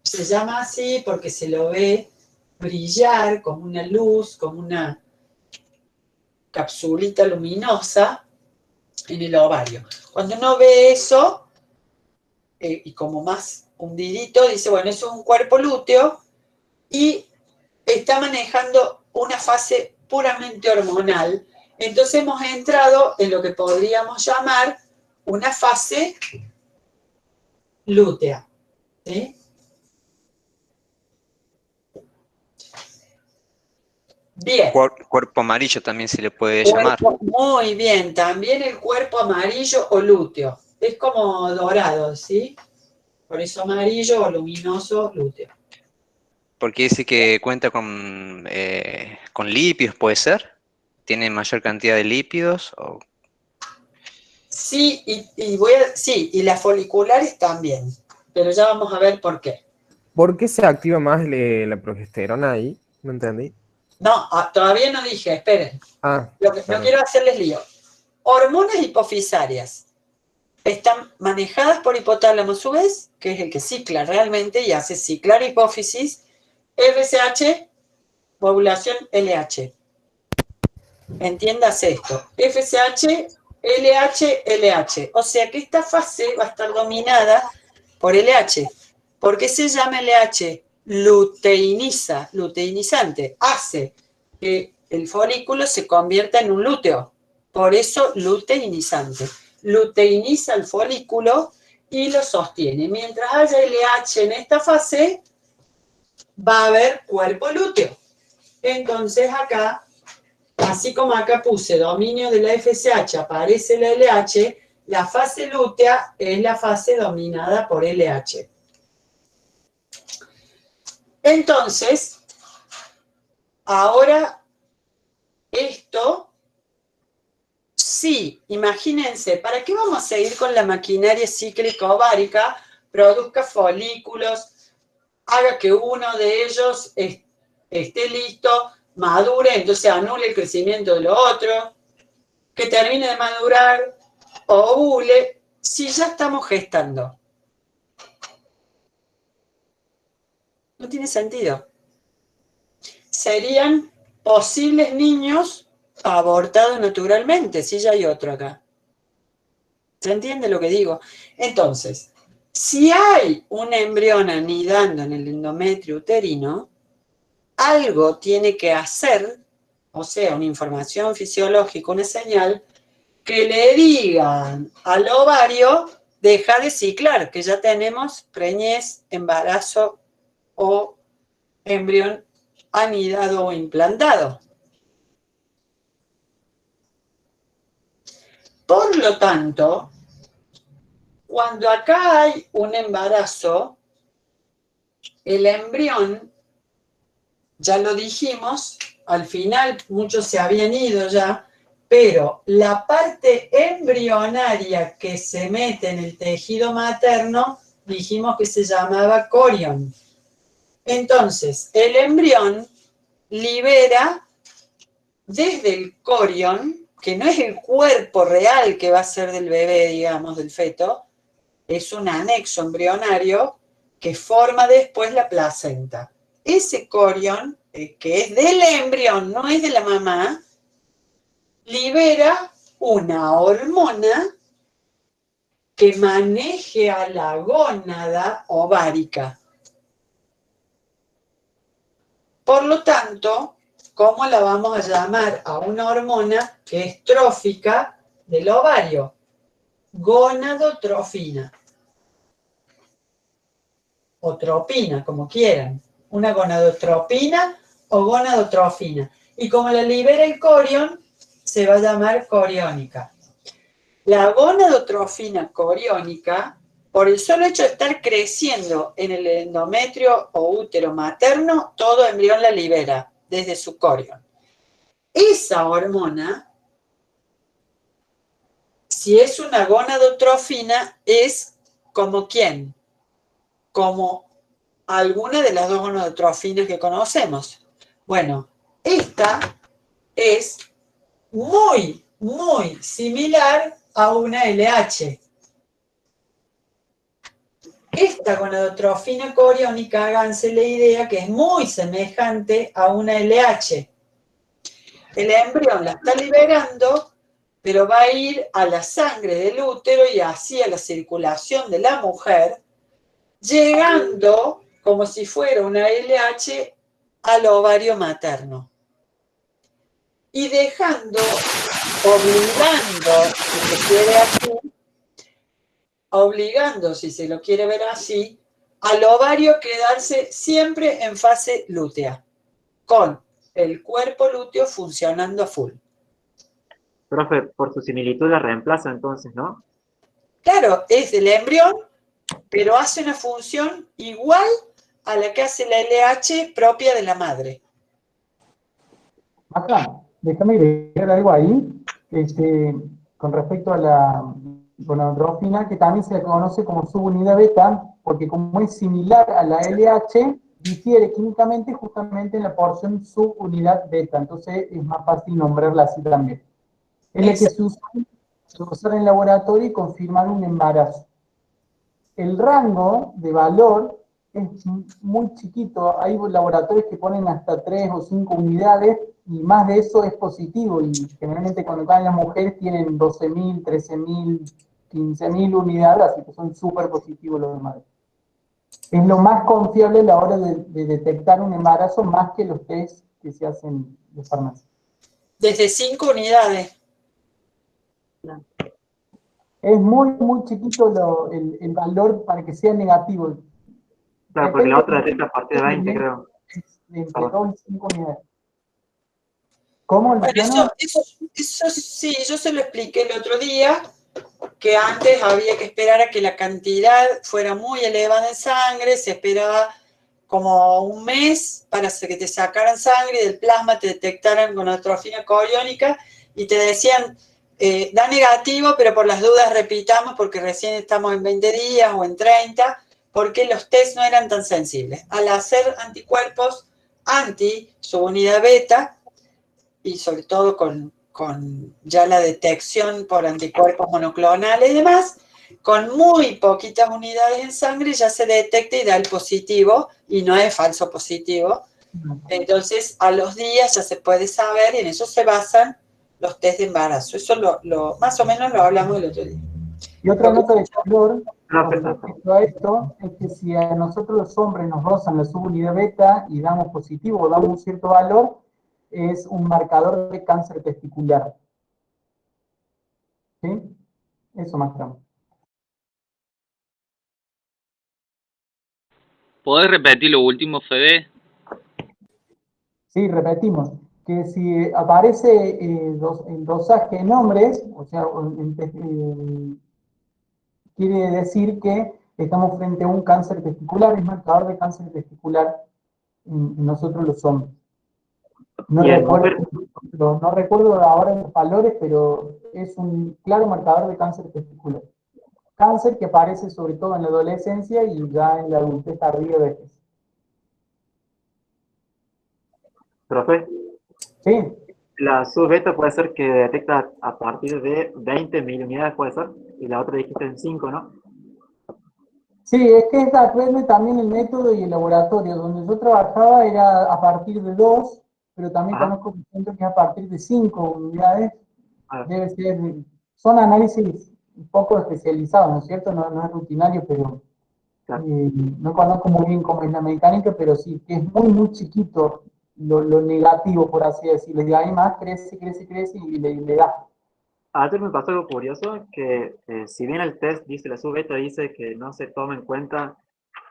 se llama así porque se lo ve brillar como una luz, como una capsulita luminosa en el ovario. Cuando uno ve eso, y como más hundidito, dice, bueno, eso es un cuerpo lúteo y está manejando una fase puramente hormonal. Entonces hemos entrado en lo que podríamos llamar una fase lútea, ¿sí? Bien. Cuerpo amarillo también se le puede llamar. Muy bien, también el cuerpo amarillo o lúteo. Es como dorado, ¿sí? Por eso amarillo o luminoso lúteo. Porque dice que cuenta con lípidos, ¿puede ser? ¿Tiene mayor cantidad de lípidos? O... Sí, sí, y las foliculares también. Pero ya vamos a ver por qué. ¿Por qué se activa más la progesterona ahí? No entendí. No, todavía no dije, esperen. No quiero hacerles lío. Hormonas hipofisarias están manejadas por hipotálamo a su vez, que es el que cicla realmente y hace ciclar hipófisis, FSH, ovulación LH. Entiéndase esto. FSH, LH, LH. O sea que esta fase va a estar dominada por LH. ¿Por qué se llama LH? Luteinizante. Hace que el folículo se convierta en un lúteo. Por eso luteinizante. Luteiniza el folículo y lo sostiene. Mientras haya LH en esta fase, va a haber cuerpo lúteo. Entonces acá, así como acá puse dominio de la FSH, aparece la LH, la fase lútea es la fase dominada por LH. Entonces, ahora esto, sí, imagínense, ¿para qué vamos a seguir con la maquinaria cíclica ovárica? Produzca folículos, haga que uno de ellos esté listo, madure, entonces anule el crecimiento de lo otro, que termine de madurar, ovule, si ya estamos gestando. No tiene sentido. Serían posibles niños abortados naturalmente, si ya hay otro acá. ¿Se entiende lo que digo? Entonces, si hay un embrión anidando en el endometrio uterino, algo tiene que hacer, o sea, una información fisiológica, una señal, que le digan al ovario, deja de ciclar, que ya tenemos preñez, embarazo o embrión anidado o implantado. Por lo tanto, cuando acá hay un embarazo, el embrión, ya lo dijimos, al final muchos se habían ido ya, pero la parte embrionaria que se mete en el tejido materno, dijimos que se llamaba corión. Entonces, el embrión libera desde el corión, que no es el cuerpo real que va a ser del bebé, digamos, del feto, es un anexo embrionario que forma después la placenta. Ese corión, que es del embrión, no es de la mamá, libera una hormona que maneje a la gónada ovárica. Por lo tanto, ¿cómo la vamos a llamar a una hormona que es trófica del ovario? Gonadotrofina. O tropina, como quieran. Una gonadotropina o gonadotrofina. Y como la libera el corión, se va a llamar coriónica. La gonadotrofina coriónica, por el solo hecho de estar creciendo en el endometrio o útero materno, todo embrión la libera desde su corión. Esa hormona, si es una gonadotrofina, es como ¿quién? Como alguna de las dos gonadotrofinas que conocemos. Bueno, esta es muy, muy similar a una LH. Esta gonadotrofina coriónica, háganse la idea que es muy semejante a una LH. El embrión la está liberando, pero va a ir a la sangre del útero y así a la circulación de la mujer, llegando como si fuera una LH al ovario materno. Y dejando, obligando, si se lo quiere ver así, al ovario quedarse siempre en fase lútea, con el cuerpo lúteo funcionando a full. Profe, por su similitud la reemplaza entonces, ¿no? Claro, es del embrión, pero hace una función igual a la que hace la LH propia de la madre. Acá, déjame agregar algo ahí, con respecto a la gonadotropina, que también se la conoce como subunidad beta, porque como es similar a la LH, difiere químicamente justamente en la porción subunidad beta, entonces es más fácil nombrarla así también. Es la que se usa en laboratorio y confirmar un embarazo. El rango de valor es muy chiquito, hay laboratorios que ponen hasta 3 o 5 unidades y más de eso es positivo, y generalmente cuando caen las mujeres tienen 12.000, 13.000, 15.000 unidades, así que son súper positivos los demás. Es lo más confiable a la hora de detectar un embarazo, más que los test que se hacen de farmacia. Desde 5 unidades. Es muy, muy chiquito el valor para que sea negativo. Claro, porque la otra detecta a partir de 20, creo. Entre 2 y 5 unidades. ¿Cómo, Luciano? Eso sí, yo se lo expliqué el otro día, que antes había que esperar a que la cantidad fuera muy elevada en sangre, se esperaba como un mes para que te sacaran sangre y del plasma te detectaran gonadotrofina coriónica y te decían, da negativo, pero por las dudas repitamos porque recién estamos en 20 días o en 30, porque los test no eran tan sensibles. Al hacer anticuerpos anti-subunidad beta, y sobre todo con ya la detección por anticuerpos monoclonales y demás, con muy poquitas unidades en sangre ya se detecta y da el positivo, y no es falso positivo. Entonces, a los días ya se puede saber, y en eso se basan los test de embarazo. Eso más o menos lo hablamos el otro día. Y otra nota de color con respecto a esto es que si a nosotros los hombres nos rozan la subunidad beta y damos positivo o damos un cierto valor, es un marcador de cáncer testicular. ¿Sí? Eso más claro. ¿Podés repetir lo último, Fede? Sí, repetimos, que si aparece el dosaje en hombres, o sea, quiere decir que estamos frente a un cáncer testicular, es marcador de cáncer testicular en nosotros los hombres. No Y en recuerdo, mujer, no recuerdo ahora los valores, pero es un claro marcador de cáncer testicular. Cáncer que aparece sobre todo en la adolescencia y ya en la adultez tardía vejez. profe, Sí, la sub-beta puede ser que detecta a partir de 20 miliunidades, puede ser, y la otra dijiste en 5, ¿no? sí, es que depende también el método y el laboratorio. Donde yo trabajaba era a partir de 2, pero también Ajá, conozco pacientes que es a partir de 5 unidades. a ver, Debe ser, son análisis un poco especializados, ¿no es cierto? No, no es rutinario, pero claro. no conozco muy bien cómo es la mecánica, pero sí, que es muy, muy chiquito lo negativo, por así decirlo. De ahí más crece, crece, crece y le da. Ayer me pasó algo curioso, que si bien el test dice, la sub-beta dice que no se toma en cuenta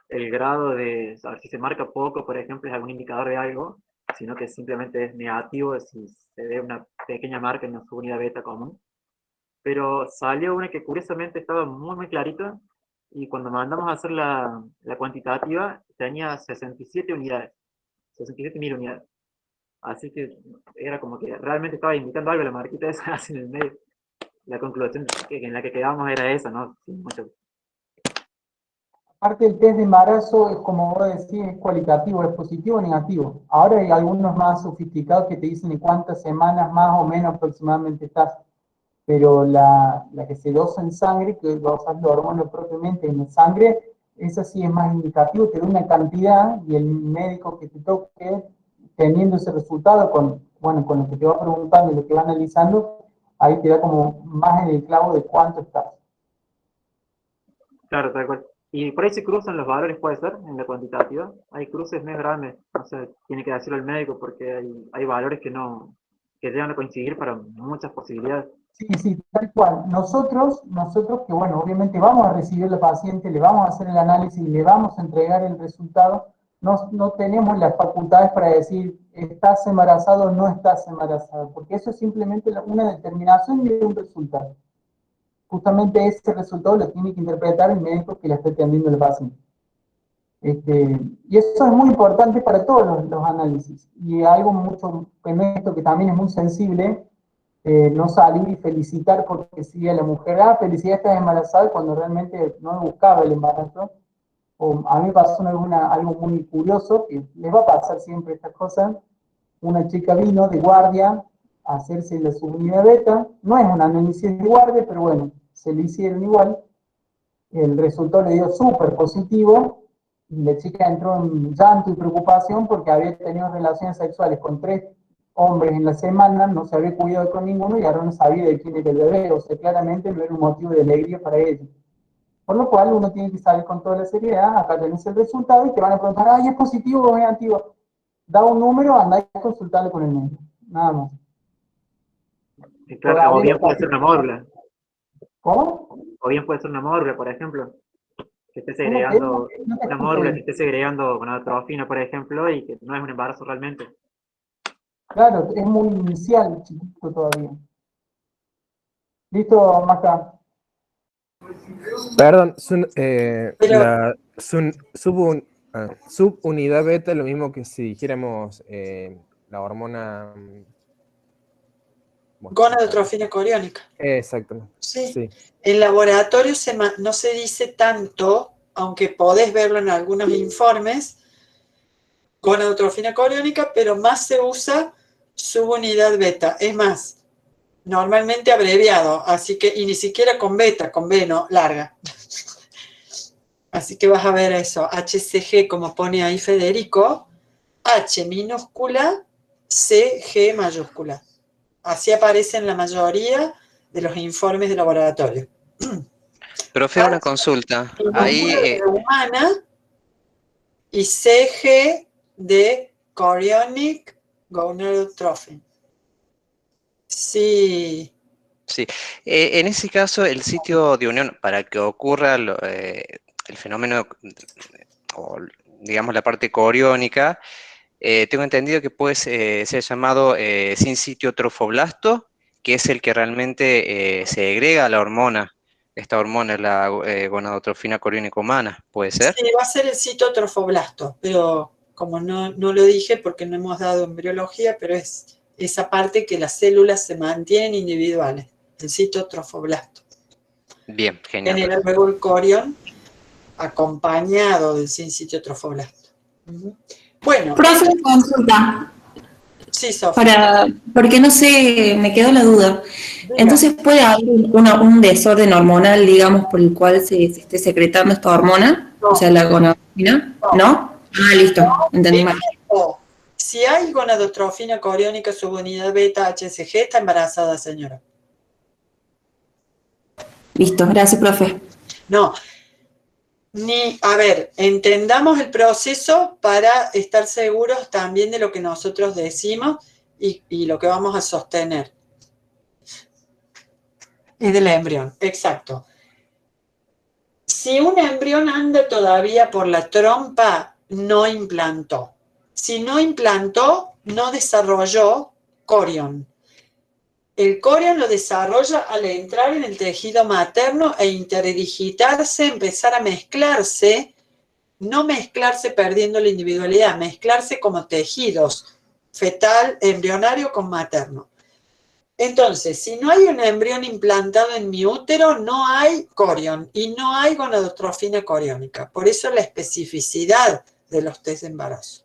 el grado de, a ver, si se marca poco, por ejemplo, es algún indicador de algo, sino que simplemente es negativo si se ve una pequeña marca en la subunidad beta común. Pero salió una que curiosamente estaba muy, muy clarita, y cuando mandamos a hacer la cuantitativa tenía 67 unidades, 67.000 unidades. Así que era como que realmente estaba indicando algo la marquita esa así en el medio. La conclusión en la que quedamos era esa, ¿no? Sin mucho. Aparte el test de embarazo, es como vos decís, es cualitativo, es positivo o negativo. Ahora hay algunos más sofisticados que te dicen en cuántas semanas más o menos aproximadamente estás. Pero la que se dosa en sangre, que dosas la hormona propiamente en sangre, esa sí es más indicativo, te da una cantidad y el médico que te toque, teniendo ese resultado, bueno, con lo que te va preguntando y lo que va analizando, ahí te da como más en el clavo de cuánto estás. Claro, tal cual. Y por ahí se cruzan los valores, puede ser, en la cuantitativa. Hay cruces muy grandes. O sea, tiene que decirlo el médico porque hay valores que no, que llegan a coincidir para muchas posibilidades. Sí, sí, tal cual. Nosotros que bueno, obviamente vamos a recibir al paciente, le vamos a hacer el análisis, le vamos a entregar el resultado, no tenemos las facultades para decir estás embarazado o no estás embarazado, porque eso es simplemente una determinación de un resultado. Justamente ese resultado lo tiene que interpretar el médico que le está atendiendo al paciente. Y eso es muy importante para todos los análisis. Y algo mucho en esto que también es muy sensible, no salir y felicitar porque si a la mujer, felicidad, estás embarazada, cuando realmente no buscaba el embarazo. O a mí me pasó algo muy curioso, que les va a pasar siempre estas cosas. Una chica vino de guardia a hacerse la subunidad beta, no es un análisis de guardia, pero bueno, se le hicieron igual. El resultado le dio súper positivo, y la chica entró en llanto y preocupación porque había tenido relaciones sexuales con 3 hombres en la semana, no se había cuidado con ninguno y ahora no sabía de quién era el bebé, o sea, claramente no era un motivo de alegría para ella. Por lo cual uno tiene que salir con toda la seriedad, acá tenés el resultado y te van a preguntar, ay, ¿es positivo o es negativo? Da un número, andá a consultarlo con el médico, nada más. Y claro, o Todavía bien no puede pasa. ser una mórbula, ¿Cómo? o bien puede ser una mórbula, por ejemplo, que esté ¿Cómo que? segregando, No te una escucho mórbula que bien. esté segregando gonadotrofina, por ejemplo, y que no es un embarazo realmente. Claro, es muy inicial, chiquito todavía. Listo, Maca. Perdón, Pero subunidad beta es lo mismo que si dijéramos la hormona. Bueno, gonadotrofina coriónica. exactamente. Sí. Sí. En laboratorio no se dice tanto, aunque podés verlo en algunos informes, gonadotrofina coriónica, pero más se usa subunidad beta. Es más, normalmente abreviado, así que, y ni siquiera con beta, con B, no, larga. Así que vas a ver eso, HCG, como pone ahí Federico, H minúscula, CG mayúscula. Así aparece en la mayoría de los informes de laboratorio. Profe, una H consulta. minúscula Ahí, de humana y CG de chorionic gonadotrophin. Sí. sí. En ese caso, el sitio de unión, para que ocurra el fenómeno, o digamos la parte coriónica, tengo entendido que puede ser llamado sin sitio trofoblasto, que es el que realmente segrega la hormona. Esta hormona es la gonadotrofina coriónica humana, ¿puede ser? Sí, va a ser el citotrofoblasto, pero como no lo dije porque no hemos dado embriología, pero es esa parte que las células se mantienen individuales, el citotrofoblasto. Bien, genial. Genera luego el corión acompañado del citotrofoblasto. Bueno. Profe, consulta. Sí, Sofía. Porque no sé, me quedó la duda. Entonces, ¿puede haber un desorden hormonal, digamos, por el cual se esté secretando esta hormona? No. O sea, la gonadotrofina. ¿No? Ah, listo, entendí mal. Si hay gonadotrofina coriónica subunidad beta HCG, está embarazada, señora. Listo, gracias, profe. No. A ver, entendamos el proceso para estar seguros también de lo que nosotros decimos y lo que vamos a sostener. Es del embrión, exacto. Si un embrión anda todavía por la trompa, no implantó. Si no implantó, no desarrolló corión. El corión lo desarrolla al entrar en el tejido materno e interdigitarse, empezar a mezclarse, no mezclarse perdiendo la individualidad, mezclarse como tejidos, fetal, embrionario con materno. Entonces, si no hay un embrión implantado en mi útero, no hay corión y no hay gonadotrofina coriónica. Por eso la especificidad de los test de embarazo.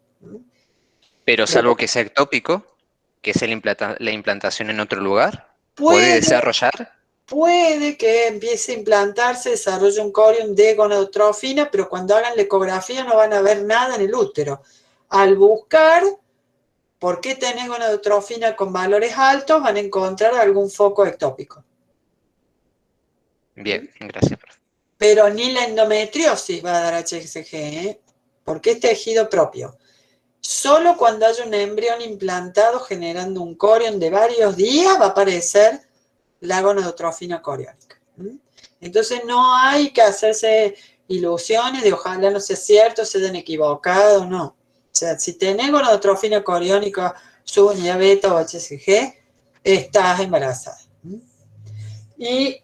Pero salvo que sea ectópico, que es la implantación en otro lugar, ¿puede desarrollar? Puede que empiece a implantarse, desarrolle un corión de gonadotrofina, pero cuando hagan la ecografía no van a ver nada en el útero. Al buscar por qué tenés gonadotrofina con valores altos, van a encontrar algún foco ectópico. Bien, gracias. Pero ni la endometriosis va a dar HCG, ¿eh? Porque es tejido propio. Solo cuando haya un embrión implantado generando un corión de varios días va a aparecer la gonadotrofina coriónica. Entonces no hay que hacerse ilusiones de ojalá no sea cierto, se hayan equivocado, no. O sea, si tenés gonadotrofina coriónica, subunidad beta o HCG, estás embarazada. Y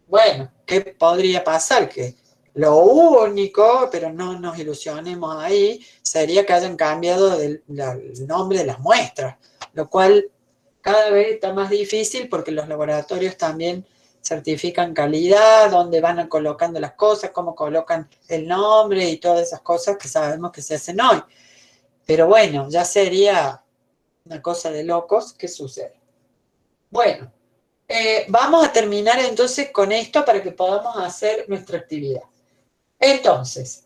bueno, ¿qué podría pasar? Que lo único, pero no nos ilusionemos ahí, sería que hayan cambiado el nombre de las muestras, lo cual cada vez está más difícil porque los laboratorios también certifican calidad, dónde van colocando las cosas, cómo colocan el nombre y todas esas cosas que sabemos que se hacen hoy. Pero bueno, ya sería una cosa de locos que sucede. Bueno. Vamos a terminar entonces con esto para que podamos hacer nuestra actividad. Entonces,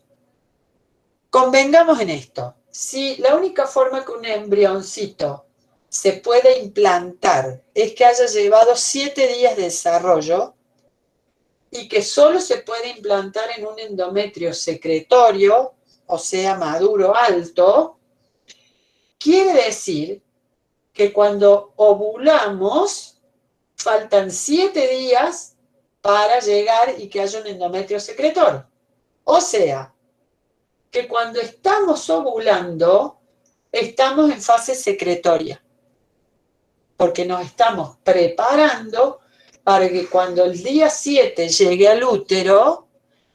convengamos en esto. Si la única forma que un embrioncito se puede implantar es que haya llevado 7 días de desarrollo y que solo se puede implantar en un endometrio secretorio, o sea, maduro alto, quiere decir que cuando ovulamos faltan 7 días para llegar y que haya un endometrio secretor. O sea, que cuando estamos ovulando, estamos en fase secretoria. Porque nos estamos preparando para que cuando el día 7 llegue al útero,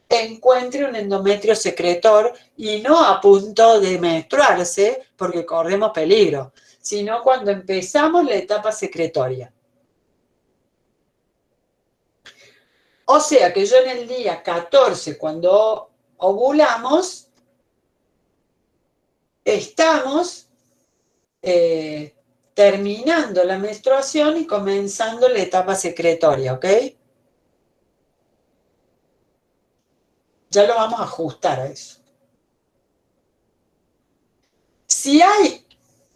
encuentre un endometrio secretor y no a punto de menstruarse, porque corremos peligro, sino cuando empezamos la etapa secretoria. O sea que yo en el día 14, cuando ovulamos, estamos terminando la menstruación y comenzando la etapa secretoria, ¿ok? Ya lo vamos a ajustar a eso. Si hay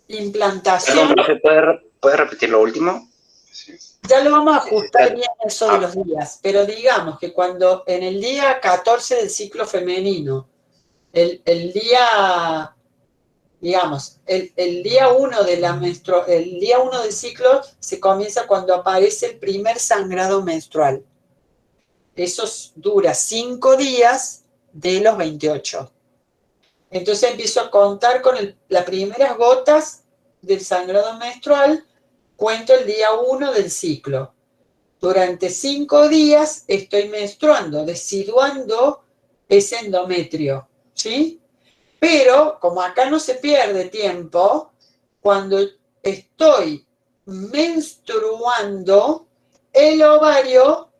implantación... Perdón, ¿puede repetir lo último? Sí. Ya lo vamos a ajustar bien eso de los días, pero digamos que cuando en el día 14 del ciclo femenino, el día, digamos, el día 1 de el día 1 del ciclo se comienza cuando aparece el primer sangrado menstrual. Eso dura 5 días de los 28. Entonces empiezo a contar con las primeras gotas del sangrado menstrual. Cuento el día 1 del ciclo. Durante 5 días estoy menstruando, deciduando ese endometrio, ¿sí? Pero, como acá no se pierde tiempo, cuando estoy menstruando, el ovario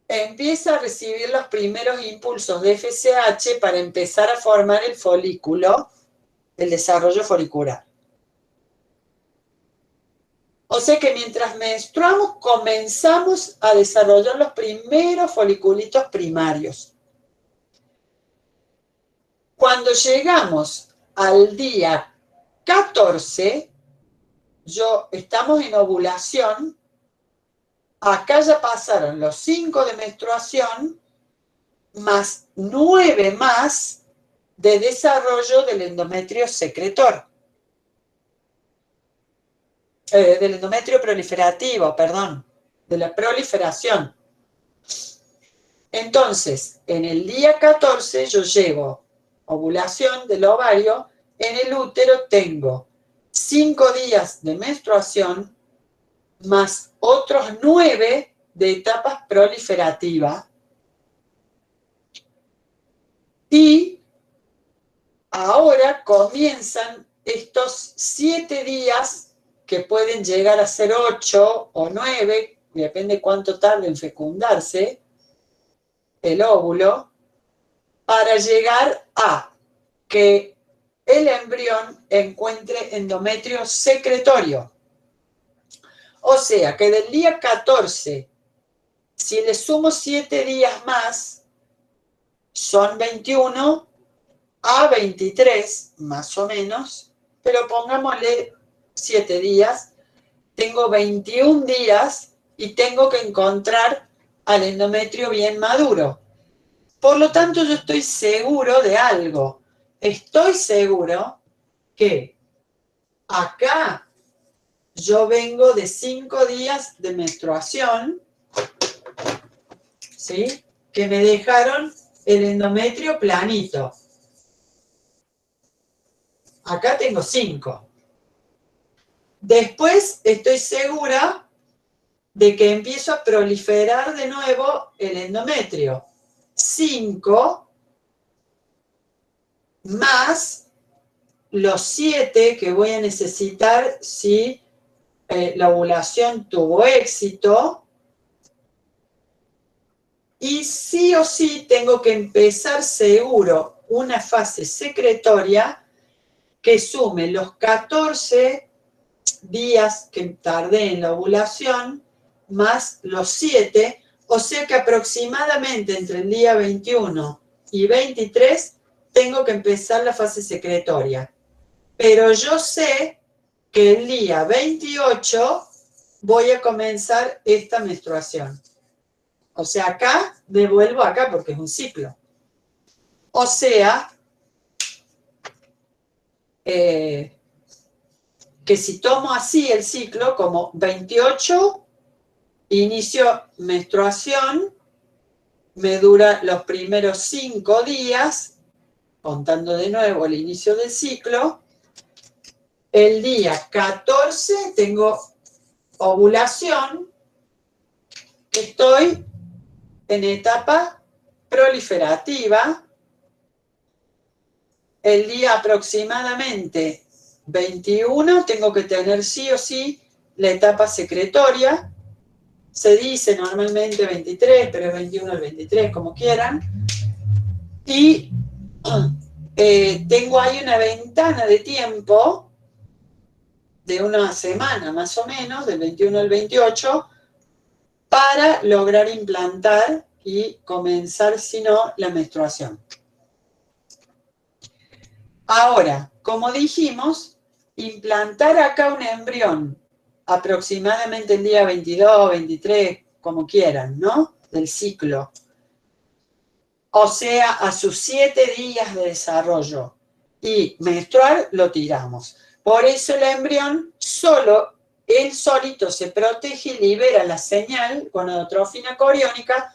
empieza a recibir los primeros impulsos de FSH para empezar a formar el folículo, el desarrollo folicular. O sea que mientras menstruamos, comenzamos a desarrollar los primeros foliculitos primarios. Cuando llegamos al día 14, estamos en ovulación, acá ya pasaron los 5 de menstruación, más 9 más de desarrollo del endometrio secretor. Del endometrio proliferativo, perdón, de la proliferación. Entonces, en el día 14 yo llevo ovulación del ovario, en el útero tengo 5 días de menstruación más otros 9 de etapas proliferativas. Y ahora comienzan estos 7 días que pueden llegar a ser 8 o 9, depende cuánto tarde en fecundarse el óvulo, para llegar a que el embrión encuentre endometrio secretorio. O sea, que del día 14, si le sumo 7 días más, son 21 a 23, más o menos, pero pongámosle 7 días, tengo 21 días y tengo que encontrar al endometrio bien maduro. Por lo tanto, yo estoy seguro de algo. Estoy seguro que acá yo vengo de 5 días de menstruación, ¿sí? Que me dejaron el endometrio planito. Acá tengo 5. Después estoy segura de que empiezo a proliferar de nuevo el endometrio. 5 más los 7 que voy a necesitar si la ovulación tuvo éxito. Y sí o sí tengo que empezar seguro una fase secretoria que sume los 14 días que tardé en la ovulación más los 7, o sea que aproximadamente entre el día 21 y 23 tengo que empezar la fase secretoria. Pero yo sé que el día 28 voy a comenzar esta menstruación. O sea, acá me vuelvo acá porque es un ciclo. O sea, que si tomo así el ciclo como 28, inicio menstruación, me dura los primeros 5 días, contando de nuevo el inicio del ciclo. El día 14 tengo ovulación, estoy en etapa proliferativa. El día aproximadamente 21 tengo que tener sí o sí la etapa secretoria. Se dice normalmente 23, pero es 21 al 23, como quieran. Y tengo ahí una ventana de tiempo de una semana más o menos, del 21 al 28, para lograr implantar y comenzar, si no, la menstruación. Ahora, como dijimos, implantar acá un embrión aproximadamente el día 22, 23, como quieran, ¿no? Del ciclo. O sea, a sus 7 días de desarrollo y menstruar, lo tiramos. Por eso el embrión él solito se protege y libera la señal gonadotrofina coriónica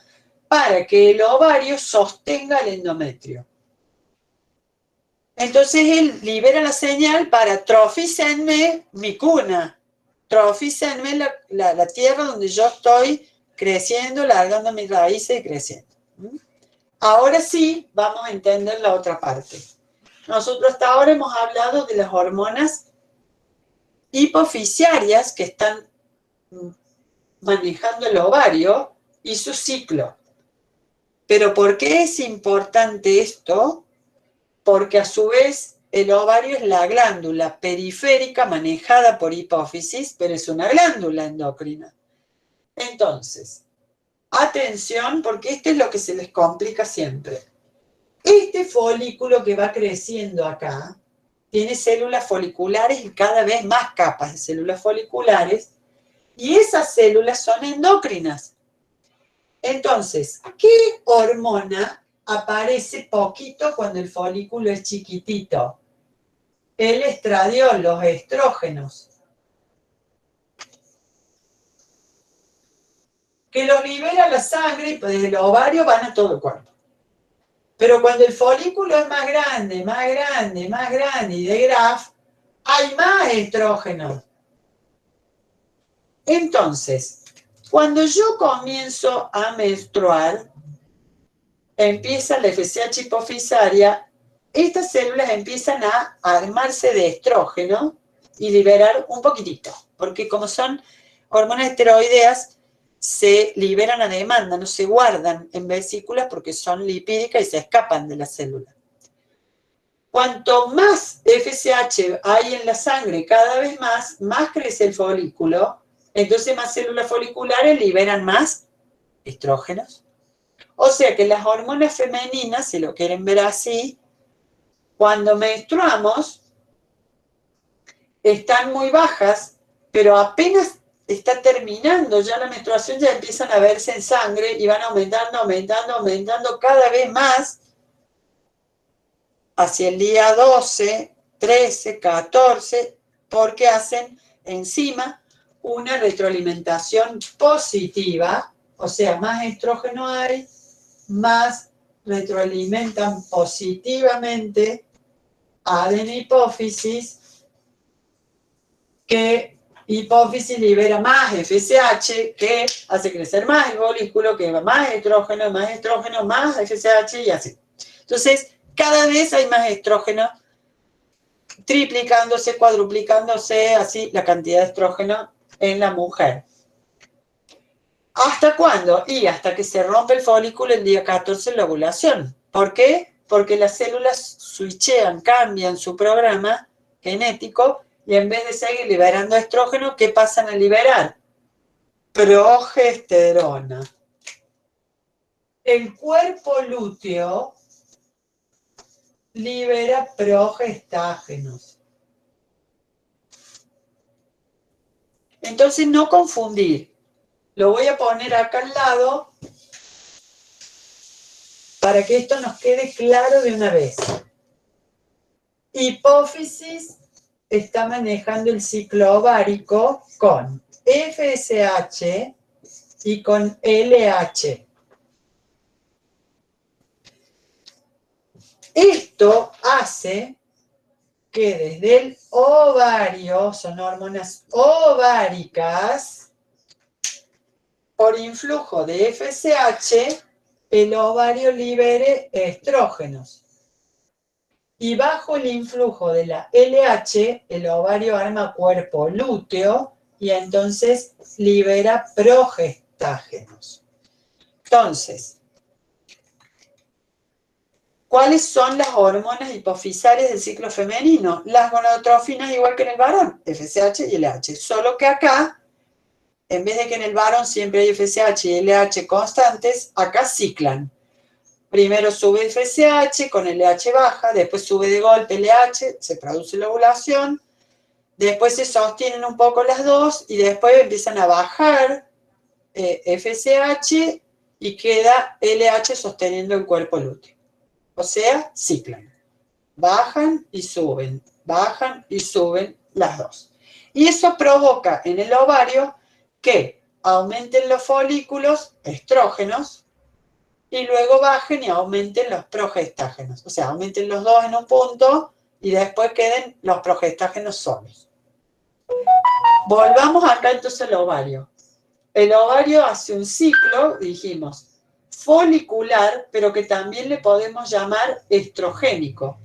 para que el ovario sostenga el endometrio. Entonces él libera la señal para trofícenme mi cuna, trofícenme la tierra donde yo estoy creciendo, largando mis raíces y creciendo. Ahora sí, vamos a entender la otra parte. nosotros hasta ahora hemos hablado de las hormonas hipofisiarias que están manejando el ovario y su ciclo. Pero ¿por qué es importante esto? Porque a su vez el ovario es la glándula periférica manejada por hipófisis, pero es una glándula endocrina. Entonces, atención, porque esto es lo que se les complica siempre. Este folículo que va creciendo acá tiene células foliculares y cada vez más capas de células foliculares, y esas células son endócrinas. Entonces, ¿qué hormona aparece poquito cuando el folículo es chiquitito? El estradiol, los estrógenos. Que los libera la sangre y desde el ovario van a todo el cuerpo. Pero cuando el folículo es más grande, más grande, más grande y de Graf, hay más estrógenos. Entonces, cuando yo comienzo a menstruar, empieza la FSH hipofisaria, estas células empiezan a armarse de estrógeno y liberar un poquitito, porque como son hormonas esteroideas, se liberan a demanda, no se guardan en vesículas porque son lipídicas y se escapan de la célula. Cuanto más FSH hay en la sangre, cada vez más crece el folículo, entonces más células foliculares liberan más estrógenos. O sea que las hormonas femeninas, si lo quieren ver así, cuando menstruamos, están muy bajas, pero apenas está terminando ya la menstruación, ya empiezan a verse en sangre y van aumentando, aumentando, aumentando cada vez más hacia el día 12, 13, 14, porque hacen encima una retroalimentación positiva, o sea, más estrógeno hay, más retroalimentan positivamente ADN hipófisis, que hipófisis libera más FSH, que hace crecer más el folículo, que va más estrógeno, más FSH y así. Entonces, cada vez hay más estrógeno, triplicándose, cuadruplicándose, así la cantidad de estrógeno en la mujer. ¿Hasta cuándo? Y hasta que se rompe el folículo el día 14 en la ovulación. ¿Por qué? Porque las células switchean, cambian su programa genético y en vez de seguir liberando estrógeno, ¿qué pasan a liberar? Progesterona. El cuerpo lúteo libera progestágenos. Entonces, no confundir. Lo voy a poner acá al lado para que esto nos quede claro de una vez. Hipófisis está manejando el ciclo ovárico con FSH y con LH. Esto hace que desde el ovario, son hormonas ováricas, por influjo de FSH, el ovario libere estrógenos. Y bajo el influjo de la LH, el ovario arma cuerpo lúteo y entonces libera progestágenos. Entonces, ¿cuáles son las hormonas hipofisarias del ciclo femenino? Las gonadotrofinas, igual que en el varón, FSH y LH. Solo que acá, en vez de que en el varón siempre hay FSH y LH constantes, acá ciclan. Primero sube FSH con LH baja, después sube de golpe LH, se produce la ovulación, después se sostienen un poco las dos y después empiezan a bajar FSH y queda LH sosteniendo el cuerpo lúteo. O sea, ciclan. Bajan y suben las dos. Y eso provoca en el ovario que aumenten los folículos estrógenos y luego bajen y aumenten los progestágenos. O sea, aumenten los dos en un punto y después queden los progestágenos solos. Volvamos acá entonces al ovario. El ovario hace un ciclo, dijimos, folicular, pero que también le podemos llamar estrogénico.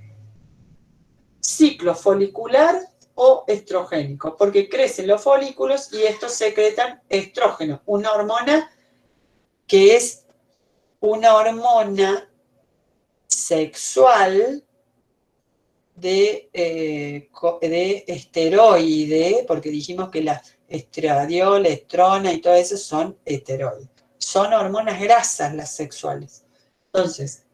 ciclo folicular o estrogénico, porque crecen los folículos y estos secretan estrógeno, una hormona que es una hormona sexual de esteroide, porque dijimos que la estradiol, estrona y todo eso son esteroides. Son hormonas grasas las sexuales. Entonces,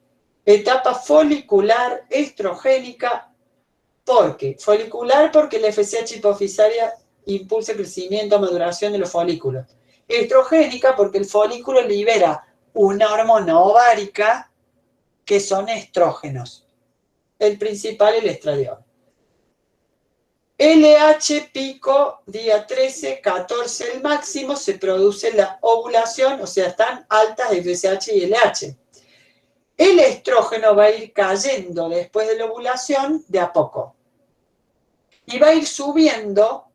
etapa folicular estrogénica, porque la FSH hipofisaria impulsa el crecimiento, maduración de los folículos. Estrogénica porque el folículo libera una hormona ovárica que son estrógenos. El principal, el estradiol. LH pico, día 13, 14 el máximo, se produce la ovulación, o sea, están altas FSH y LH. El estrógeno va a ir cayendo después de la ovulación de a poco. Y va a ir subiendo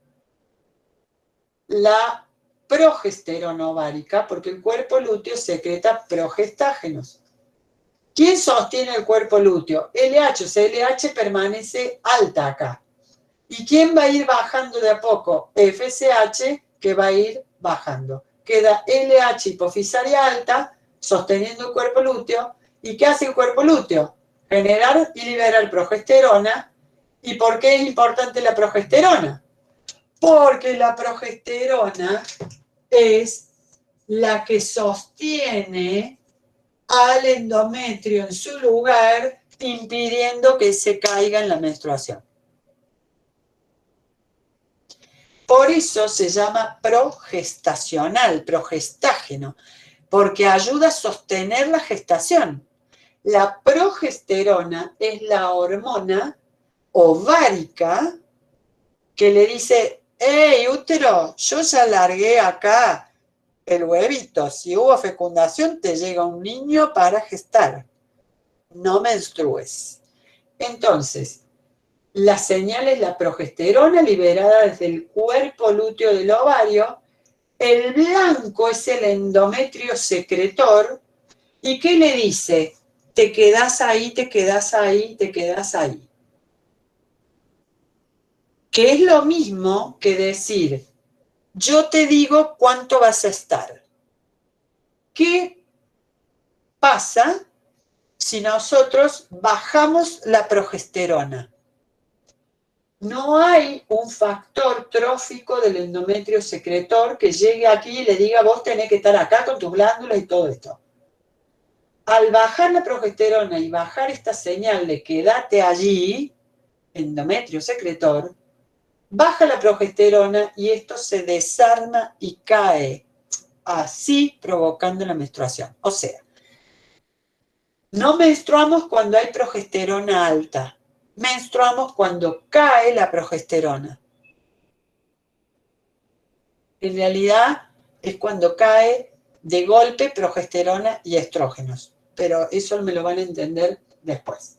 la progesterona ovárica, porque el cuerpo lúteo secreta progestágenos. ¿Quién sostiene el cuerpo lúteo? LH, o sea, LH permanece alta acá. ¿Y quién va a ir bajando de a poco? FSH, que va a ir bajando. Queda LH hipofisaria alta, sosteniendo el cuerpo lúteo. ¿Y qué hace el cuerpo lúteo? Generar y liberar progesterona. ¿Y por qué es importante la progesterona? Porque la progesterona es la que sostiene al endometrio en su lugar, impidiendo que se caiga en la menstruación. Por eso se llama progestacional, progestágeno, porque ayuda a sostener la gestación. La progesterona es la hormona ovárica que le dice: hey, útero, yo ya largué acá el huevito, si hubo fecundación te llega un niño para gestar, no menstrues. Entonces, la señal es la progesterona liberada desde el cuerpo lúteo del ovario, el blanco es el endometrio secretor, ¿y qué le dice? Te quedás ahí, te quedás ahí, te quedás ahí. Que es lo mismo que decir: yo te digo cuánto vas a estar. ¿Qué pasa si nosotros bajamos la progesterona? No hay un factor trófico del endometrio secretor que llegue aquí y le diga: vos tenés que estar acá con tus glándulas y todo esto. Al bajar la progesterona y bajar esta señal de quédate allí, endometrio secretor, baja la progesterona y esto se desarma y cae, así provocando la menstruación. O sea, no menstruamos cuando hay progesterona alta, menstruamos cuando cae la progesterona. En realidad es cuando cae de golpe progesterona y estrógenos, pero eso me lo van a entender después.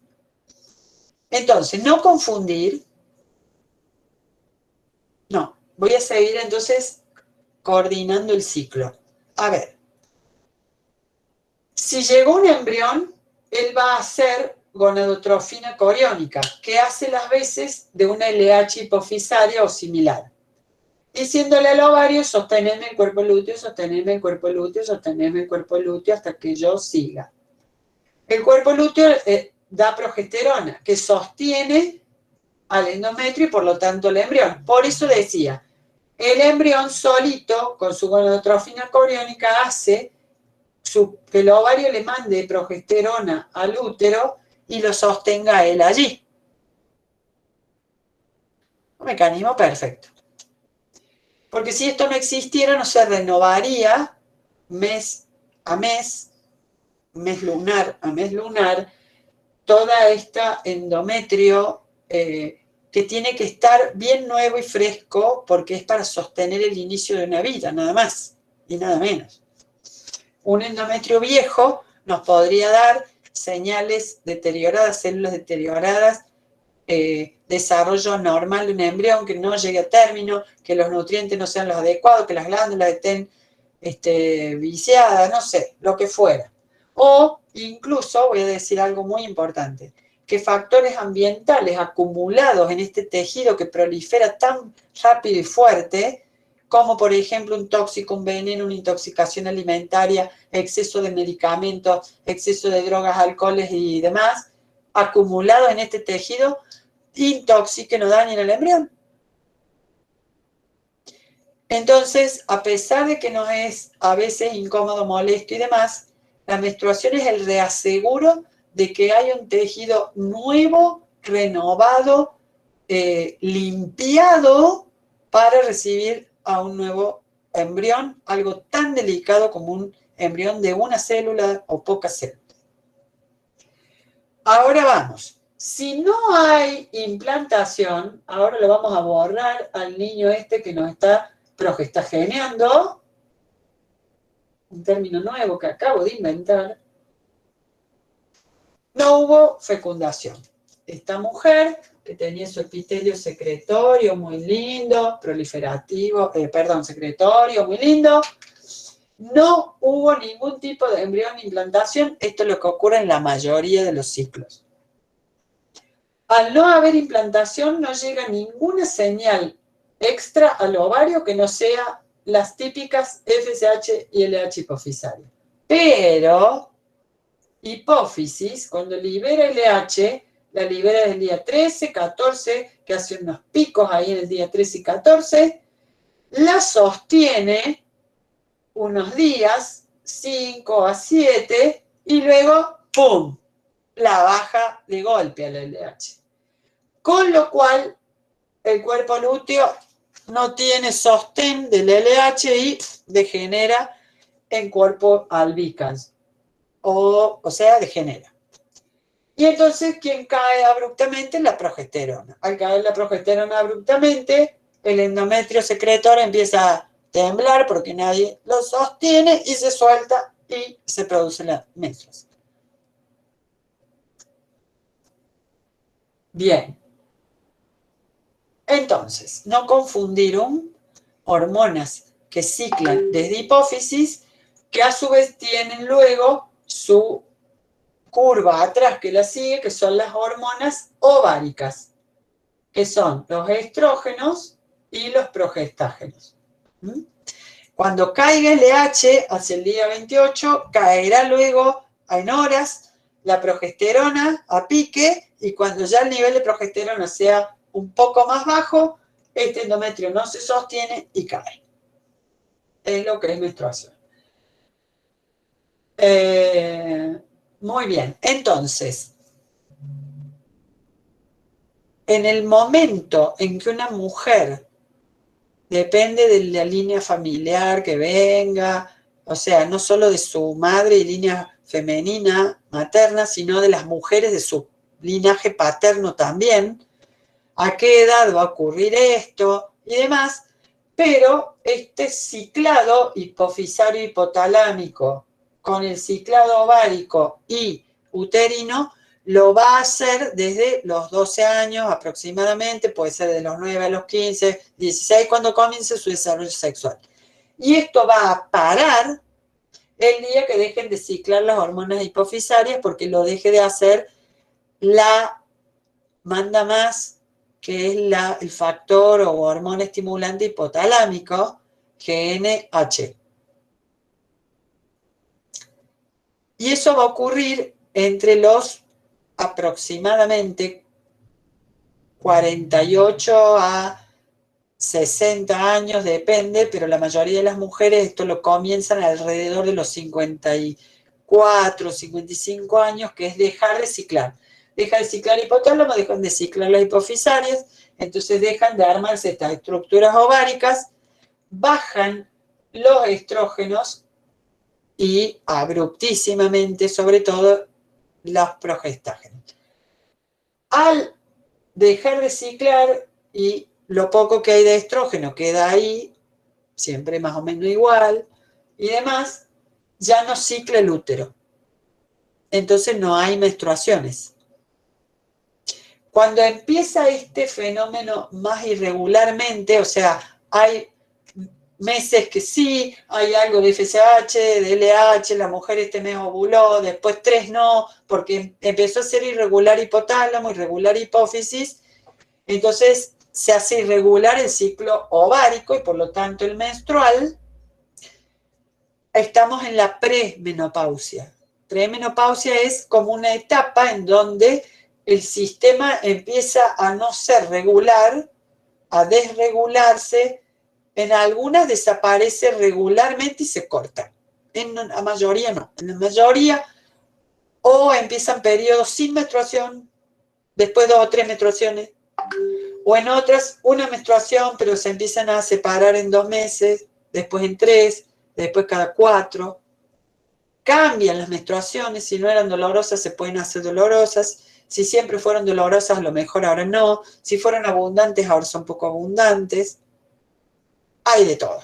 Entonces, no confundir. No, voy a seguir entonces coordinando el ciclo. A ver, si llegó un embrión, él va a hacer gonadotrofina coriónica, que hace las veces de una LH hipofisaria o similar. Diciéndole al ovario: sostenerme el cuerpo lúteo, sostenerme el cuerpo lúteo, sostenerme el cuerpo lúteo hasta que yo siga. El cuerpo lúteo da progesterona, que sostiene al endometrio y por lo tanto el embrión. Por eso decía, el embrión solito, con su gonadotrofina coriónica, hace que el ovario le mande progesterona al útero y lo sostenga él allí. Un mecanismo perfecto. Porque si esto no existiera, no se renovaría mes a mes, mes lunar a mes lunar, toda esta endometrio que tiene que estar bien nuevo y fresco, porque es para sostener el inicio de una vida, nada más y nada menos. Un endometrio viejo nos podría dar señales deterioradas, células deterioradas, desarrollo normal de un embrión que no llegue a término, que los nutrientes no sean los adecuados, que las glándulas estén viciadas, no sé, lo que fuera. O incluso, voy a decir algo muy importante, que factores ambientales acumulados en este tejido que prolifera tan rápido y fuerte, como por ejemplo un tóxico, un veneno, una intoxicación alimentaria, exceso de medicamentos, exceso de drogas, alcoholes y demás, acumulados en este tejido, intoxiquen o dañen al embrión. Entonces, a pesar de que nos es a veces incómodo, molesto y demás, la menstruación es el reaseguro de que hay un tejido nuevo, renovado, limpiado para recibir a un nuevo embrión, algo tan delicado como un embrión de una célula o pocas células. Ahora vamos. Si no hay implantación, ahora lo vamos a borrar al niño este que nos está progestageneando, un término nuevo que acabo de inventar. No hubo fecundación. Esta mujer, que tenía su epitelio secretorio muy lindo, proliferativo, secretorio muy lindo, no hubo ningún tipo de embrión de implantación. Esto es lo que ocurre en la mayoría de los ciclos. Al no haber implantación, no llega ninguna señal extra al ovario que no sea las típicas FSH y LH hipofisario. Pero hipófisis, cuando libera LH, la libera del día 13, 14, que hace unos picos ahí en el día 13 y 14, la sostiene unos días, 5 a 7, y luego, ¡pum!, la baja de golpe a la LH. Con lo cual, el cuerpo lúteo no tiene sostén del LH y degenera en cuerpo albicans. O sea, degenera. Y entonces, ¿quién cae abruptamente? La progesterona. Al caer la progesterona abruptamente, el endometrio secretor empieza a temblar porque nadie lo sostiene y se suelta y se produce la menstruación. Bien. Entonces, no confundir hormonas que ciclan desde hipófisis, que a su vez tienen luego su curva atrás que la sigue, que son las hormonas ováricas, que son los estrógenos y los progestágenos. Cuando caiga el LH hacia el día 28, caerá luego en horas la progesterona a pique, y cuando ya el nivel de progesterona sea un poco más bajo, este endometrio no se sostiene y cae. Es lo que es menstruación. Muy bien, entonces, en el momento en que una mujer, depende de la línea familiar que venga, o sea, no solo de su madre y línea femenina, materna, sino de las mujeres de su linaje paterno también, a qué edad va a ocurrir esto y demás, pero este ciclado hipofisario hipotalámico con el ciclado ovárico y uterino lo va a hacer desde los 12 años aproximadamente, puede ser de los 9 a los 15, 16, cuando comience su desarrollo sexual. Y esto va a parar el día que dejen de ciclar las hormonas hipofisarias, porque lo deje de hacer la manda más, que es el factor o hormona estimulante hipotalámico, GnH. Y eso va a ocurrir entre los aproximadamente 48 a 60 años, depende, pero la mayoría de las mujeres esto lo comienzan alrededor de los 54, 55 años, que es dejar de ciclar. Deja de ciclar hipotálamo, dejan de ciclar las hipofisarias, entonces dejan de armarse estas estructuras ováricas, bajan los estrógenos y abruptísimamente, sobre todo, los progestágenos. Al dejar de ciclar y lo poco que hay de estrógeno queda ahí, siempre más o menos igual, y demás, ya no cicla el útero. Entonces no hay menstruaciones. Cuando empieza este fenómeno más irregularmente, o sea, hay meses que sí, hay algo de FSH, de LH, la mujer este mes ovuló, después 3 no, porque empezó a ser irregular hipotálamo, irregular hipófisis, entonces se hace irregular el ciclo ovárico y por lo tanto el menstrual. Estamos en la premenopausia. Premenopausia es como una etapa en donde el sistema empieza a no ser regular, a desregularse. En algunas desaparece regularmente y se corta. En la mayoría no. En la mayoría o empiezan periodos sin menstruación, después 2 o 3 menstruaciones, o en otras una menstruación, pero se empiezan a separar en 2 meses, después en 3, después cada 4. Cambian las menstruaciones, si no eran dolorosas se pueden hacer dolorosas, si siempre fueron dolorosas a lo mejor ahora no, si fueron abundantes ahora son poco abundantes. Hay de todo.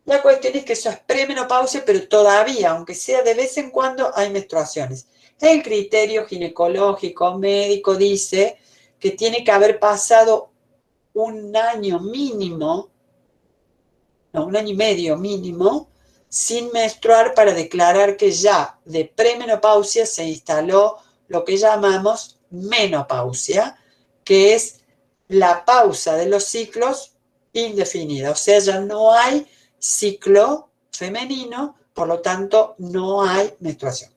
La cuestión es que eso es premenopausia, pero todavía, aunque sea de vez en cuando, hay menstruaciones. El criterio ginecológico médico dice que tiene que haber pasado un año mínimo, no, 1 año y medio mínimo, sin menstruar para declarar que ya de premenopausia se instaló lo que llamamos menopausia, que es la pausa de los ciclos indefinida. O sea, ya no hay ciclo femenino, por lo tanto no hay menstruación.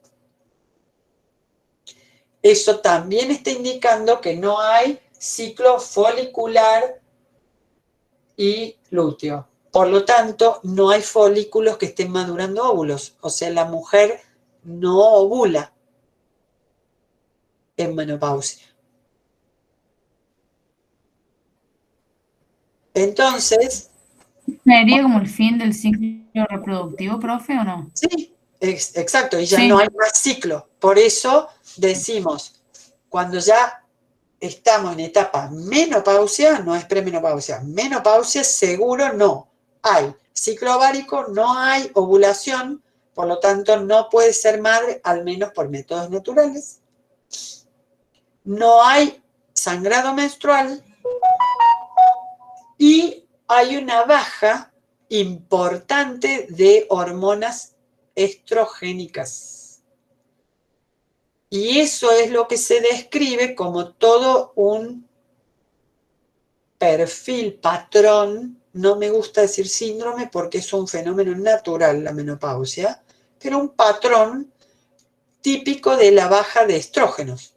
Eso también está indicando que no hay ciclo folicular y lúteo. Por lo tanto, no hay folículos que estén madurando óvulos. O sea, la mujer no ovula en menopausia. Entonces... ¿Sería como el fin del ciclo reproductivo, profe, o no? Sí, exacto, y ya no hay más ciclo. Por eso decimos, cuando ya estamos en etapa menopausia, no es premenopausia, menopausia seguro no hay ciclo ovárico, no hay ovulación, por lo tanto no puede ser madre, al menos por métodos naturales. No hay sangrado menstrual y hay una baja importante de hormonas estrogénicas. Y eso es lo que se describe como todo un perfil, patrón. No me gusta decir síndrome porque es un fenómeno natural la menopausia, pero un patrón típico de la baja de estrógenos.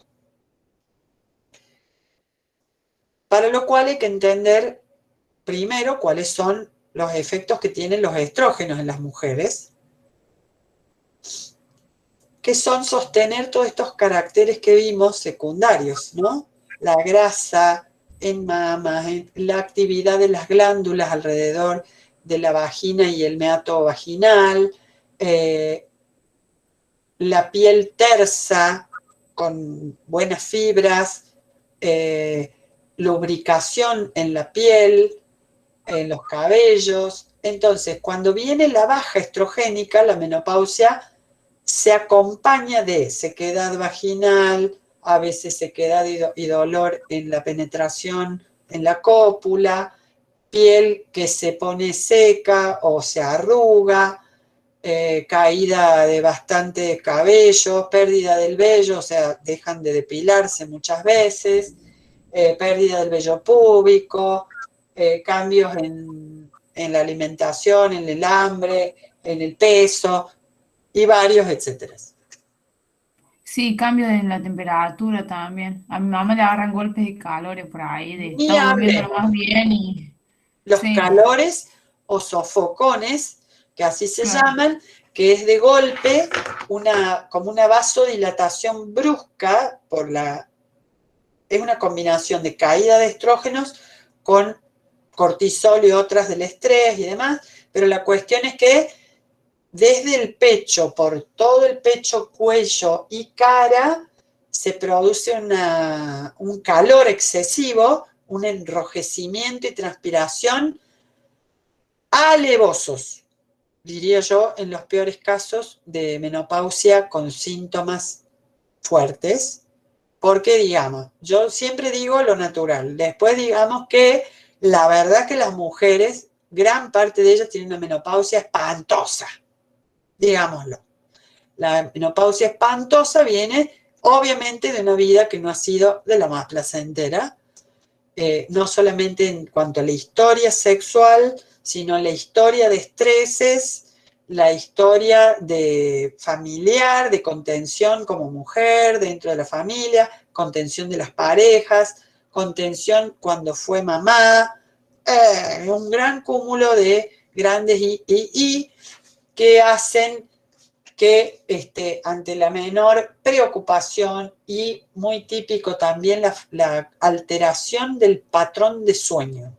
Para lo cual hay que entender primero cuáles son los efectos que tienen los estrógenos en las mujeres, que son sostener todos estos caracteres que vimos secundarios, ¿no? La grasa en mamas, la actividad de las glándulas alrededor de la vagina y el meato vaginal, la piel tersa con buenas fibras, lubricación en la piel, en los cabellos. Entonces, cuando viene la baja estrogénica, la menopausia se acompaña de sequedad vaginal, a veces sequedad y dolor en la penetración en la cópula, piel que se pone seca o se arruga, caída de bastante cabello, pérdida del vello, o sea, dejan de depilarse muchas veces, pérdida del vello púbico, cambios en la alimentación, en el hambre, en el peso y varios, etcétera. Sí, cambio en la temperatura también. A mi mamá le agarran golpes de calores por ahí, de estar durmiendo más bien y... Los calores o sofocones, que así se llaman, que es de golpe como una vasodilatación brusca es una combinación de caída de estrógenos con cortisol y otras del estrés y demás, pero la cuestión es que desde el pecho, por todo el pecho, cuello y cara, se produce un calor excesivo, un enrojecimiento y transpiración alevosos, diría yo, en los peores casos de menopausia con síntomas fuertes, porque digamos, yo siempre digo lo natural, después digamos que la verdad que las mujeres gran parte de ellas tienen una menopausia espantosa, digámoslo. La menopausia espantosa viene, obviamente, de una vida que no ha sido de la más placentera, no solamente en cuanto a la historia sexual, sino la historia de estreses, la historia de familiar, de contención como mujer dentro de la familia, contención de las parejas, contención cuando fue mamá, un gran cúmulo de grandes y que hacen que ante la menor preocupación y muy típico también la alteración del patrón de sueño.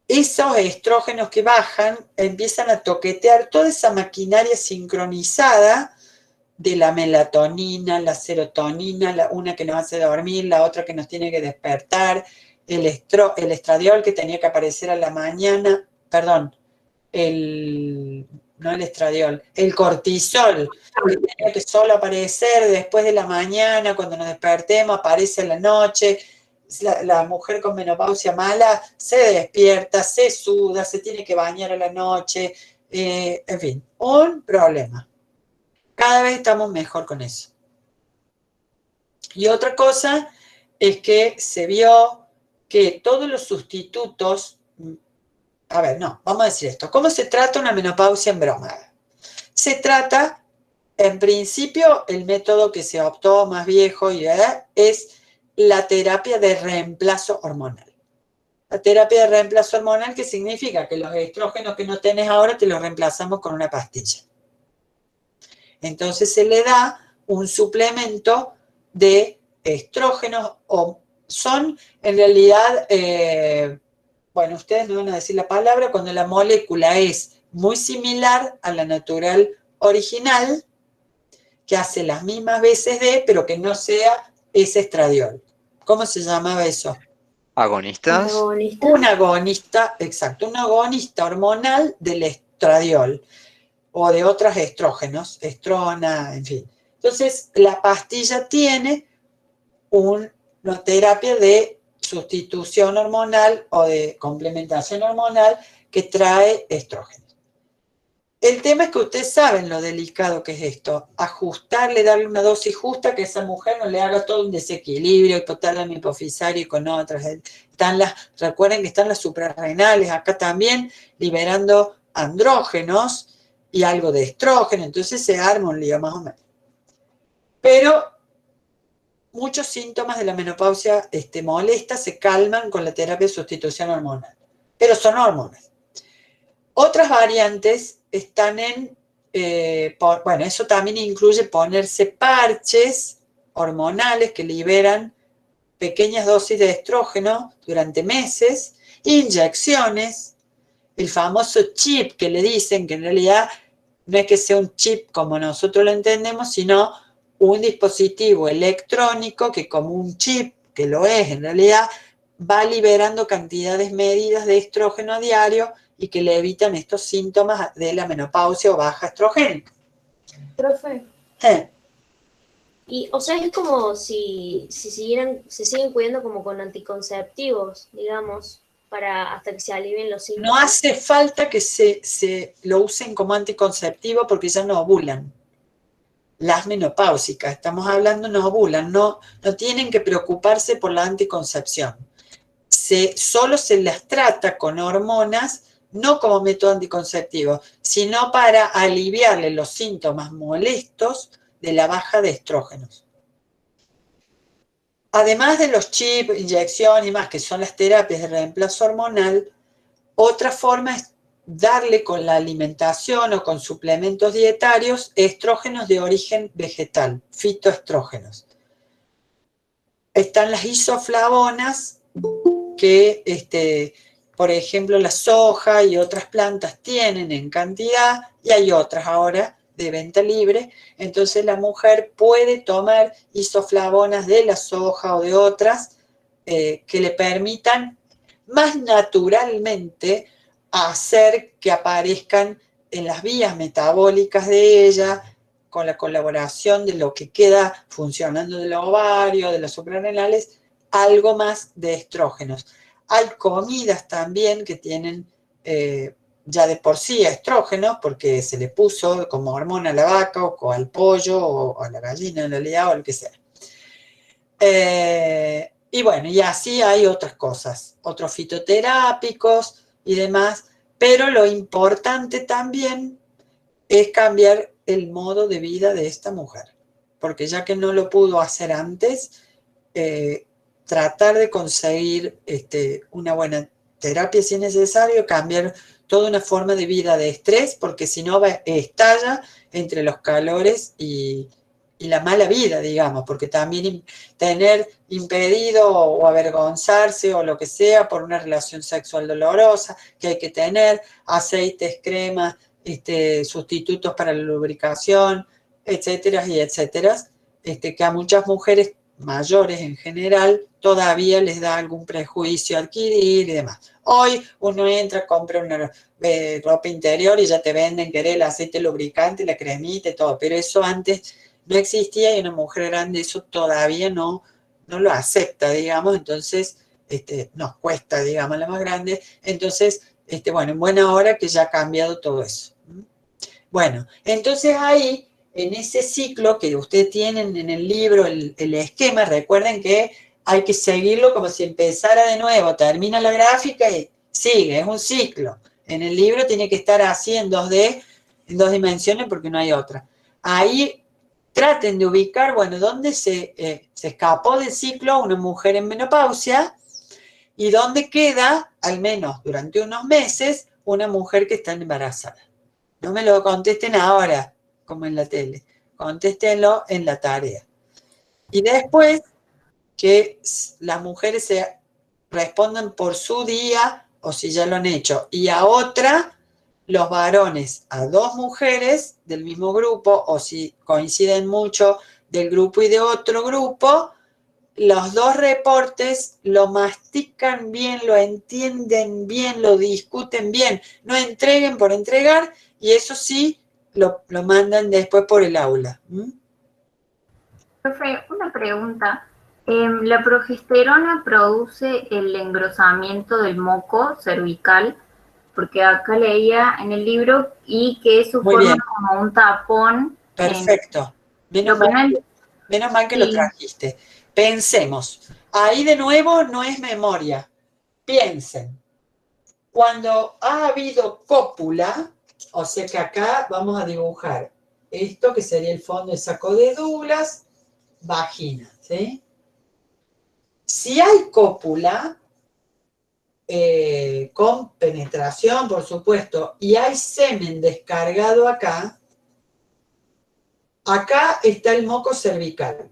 Esos estrógenos que bajan empiezan a toquetear toda esa maquinaria sincronizada de la melatonina, la serotonina, una que nos hace dormir, la otra que nos tiene que despertar, el estradiol que tenía que aparecer a la mañana, perdón, no el estradiol, el cortisol, que tenía que solo aparecer después de la mañana, cuando nos despertemos, aparece en la noche. La mujer con menopausia mala se despierta, se suda, se tiene que bañar a la noche, en fin, un problema. Cada vez estamos mejor con eso. Y otra cosa es que se vio que todos los sustitutos, a ver, no, vamos a decir esto, ¿cómo se trata una menopausia embromada? Se trata, en principio, el método que se optó más viejo es la terapia de reemplazo hormonal. La terapia de reemplazo hormonal, que significa que los estrógenos que no tenés ahora te los reemplazamos con una pastilla. Entonces se le da un suplemento de estrógenos, o son en realidad, bueno, ustedes me van a decir la palabra, cuando la molécula es muy similar a la natural original, que hace las mismas veces de, pero que no sea ese estradiol. ¿Cómo se llamaba eso? ¿Agonistas? Un agonista, exacto, un agonista hormonal del estradiol o de otros estrógenos, estrona, en fin. Entonces, la pastilla tiene una terapia de sustitución hormonal o de complementación hormonal que trae estrógenos. El tema es que ustedes saben lo delicado que es esto, ajustarle, darle una dosis justa, que esa mujer no le haga todo un desequilibrio, hipotálamo hipofisario y con otras. Recuerden que están las suprarrenales acá también, liberando andrógenos y algo de estrógeno, entonces se arma un lío más o menos. Pero muchos síntomas de la menopausia molesta se calman con la terapia de sustitución hormonal, pero son hormonas. Otras variantes están bueno, eso también incluye ponerse parches hormonales que liberan pequeñas dosis de estrógeno durante meses, inyecciones, el famoso chip que le dicen, que en realidad no es que sea un chip como nosotros lo entendemos, sino un dispositivo electrónico que, como un chip, que lo es en realidad, va liberando cantidades medidas de estrógeno a diario y que le evitan estos síntomas de la menopausia o baja estrogénica. Profe. Y, o sea, es como si se siguen cuidando como con anticonceptivos, digamos, hasta que se alivien los síntomas. No hace falta que se lo usen como anticonceptivo porque ya no ovulan. Las menopáusicas, estamos hablando, no ovulan, no tienen que preocuparse por la anticoncepción. Solo se las trata con hormonas, no como método anticonceptivo, sino para aliviarle los síntomas molestos de la baja de estrógenos. Además de los chips, inyección y más, que son las terapias de reemplazo hormonal, otra forma es darle con la alimentación o con suplementos dietarios estrógenos de origen vegetal, fitoestrógenos. Están las isoflavonas, que por ejemplo la soja y otras plantas tienen en cantidad, y hay otras ahora de venta libre. Entonces la mujer puede tomar isoflavonas de la soja o de otras que le permitan más naturalmente hacer que aparezcan en las vías metabólicas de ella, con la colaboración de lo que queda funcionando del ovario, de las suprarrenales, algo más de estrógenos. Hay comidas también que tienen ya de por sí estrógenos, porque se le puso como hormona a la vaca, o al pollo, o a la gallina en realidad, o lo que sea. Y bueno, y así hay otras cosas, otros fitoterápicos y demás, pero lo importante también es cambiar el modo de vida de esta mujer, porque ya que no lo pudo hacer antes, tratar de conseguir una buena terapia si es necesario, cambiar toda una forma de vida de estrés, porque si no estalla entre los calores y la mala vida, digamos, porque también tener impedido o avergonzarse o lo que sea por una relación sexual dolorosa, que hay que tener aceites, cremas, sustitutos para la lubricación, etcétera y etcétera, que a muchas mujeres mayores en general todavía les da algún prejuicio adquirir y demás. Hoy uno entra, compra una ropa interior y ya te venden el aceite lubricante, la cremita y todo, pero eso antes no existía y una mujer grande eso todavía no lo acepta, digamos, entonces nos cuesta, digamos, la más grande, entonces, bueno, en buena hora que ya ha cambiado todo eso. Bueno, entonces ahí, en ese ciclo que ustedes tienen en el libro, el esquema, recuerden que hay que seguirlo como si empezara de nuevo, termina la gráfica y sigue, es un ciclo. En el libro tiene que estar así en 2D, en 2 dimensiones, porque no hay otra. Ahí traten de ubicar, bueno, dónde se escapó del ciclo una mujer en menopausia y dónde queda, al menos durante unos meses, una mujer que está embarazada. No me lo contesten ahora, como en la tele. Contéstenlo en la tarea. Y después, que las mujeres se respondan por su día, o si ya lo han hecho, y a otra, los varones a 2 mujeres del mismo grupo, o si coinciden mucho del grupo y de otro grupo, los 2 reportes lo mastican bien, lo entienden bien, lo discuten bien, no entreguen por entregar, y eso sí, lo mandan después por el aula. Profe, una pregunta. ¿La progesterona produce el engrosamiento del moco cervical? Porque acá leía en el libro y que eso forma como un tapón. Perfecto. Menos mal que lo trajiste. Pensemos. Ahí de nuevo no es memoria. Piensen. Cuando ha habido cópula, o sea que acá vamos a dibujar esto que sería el fondo de saco de Douglas, vagina, ¿sí? Si hay cópula, con penetración, por supuesto, y hay semen descargado acá, acá está el moco cervical.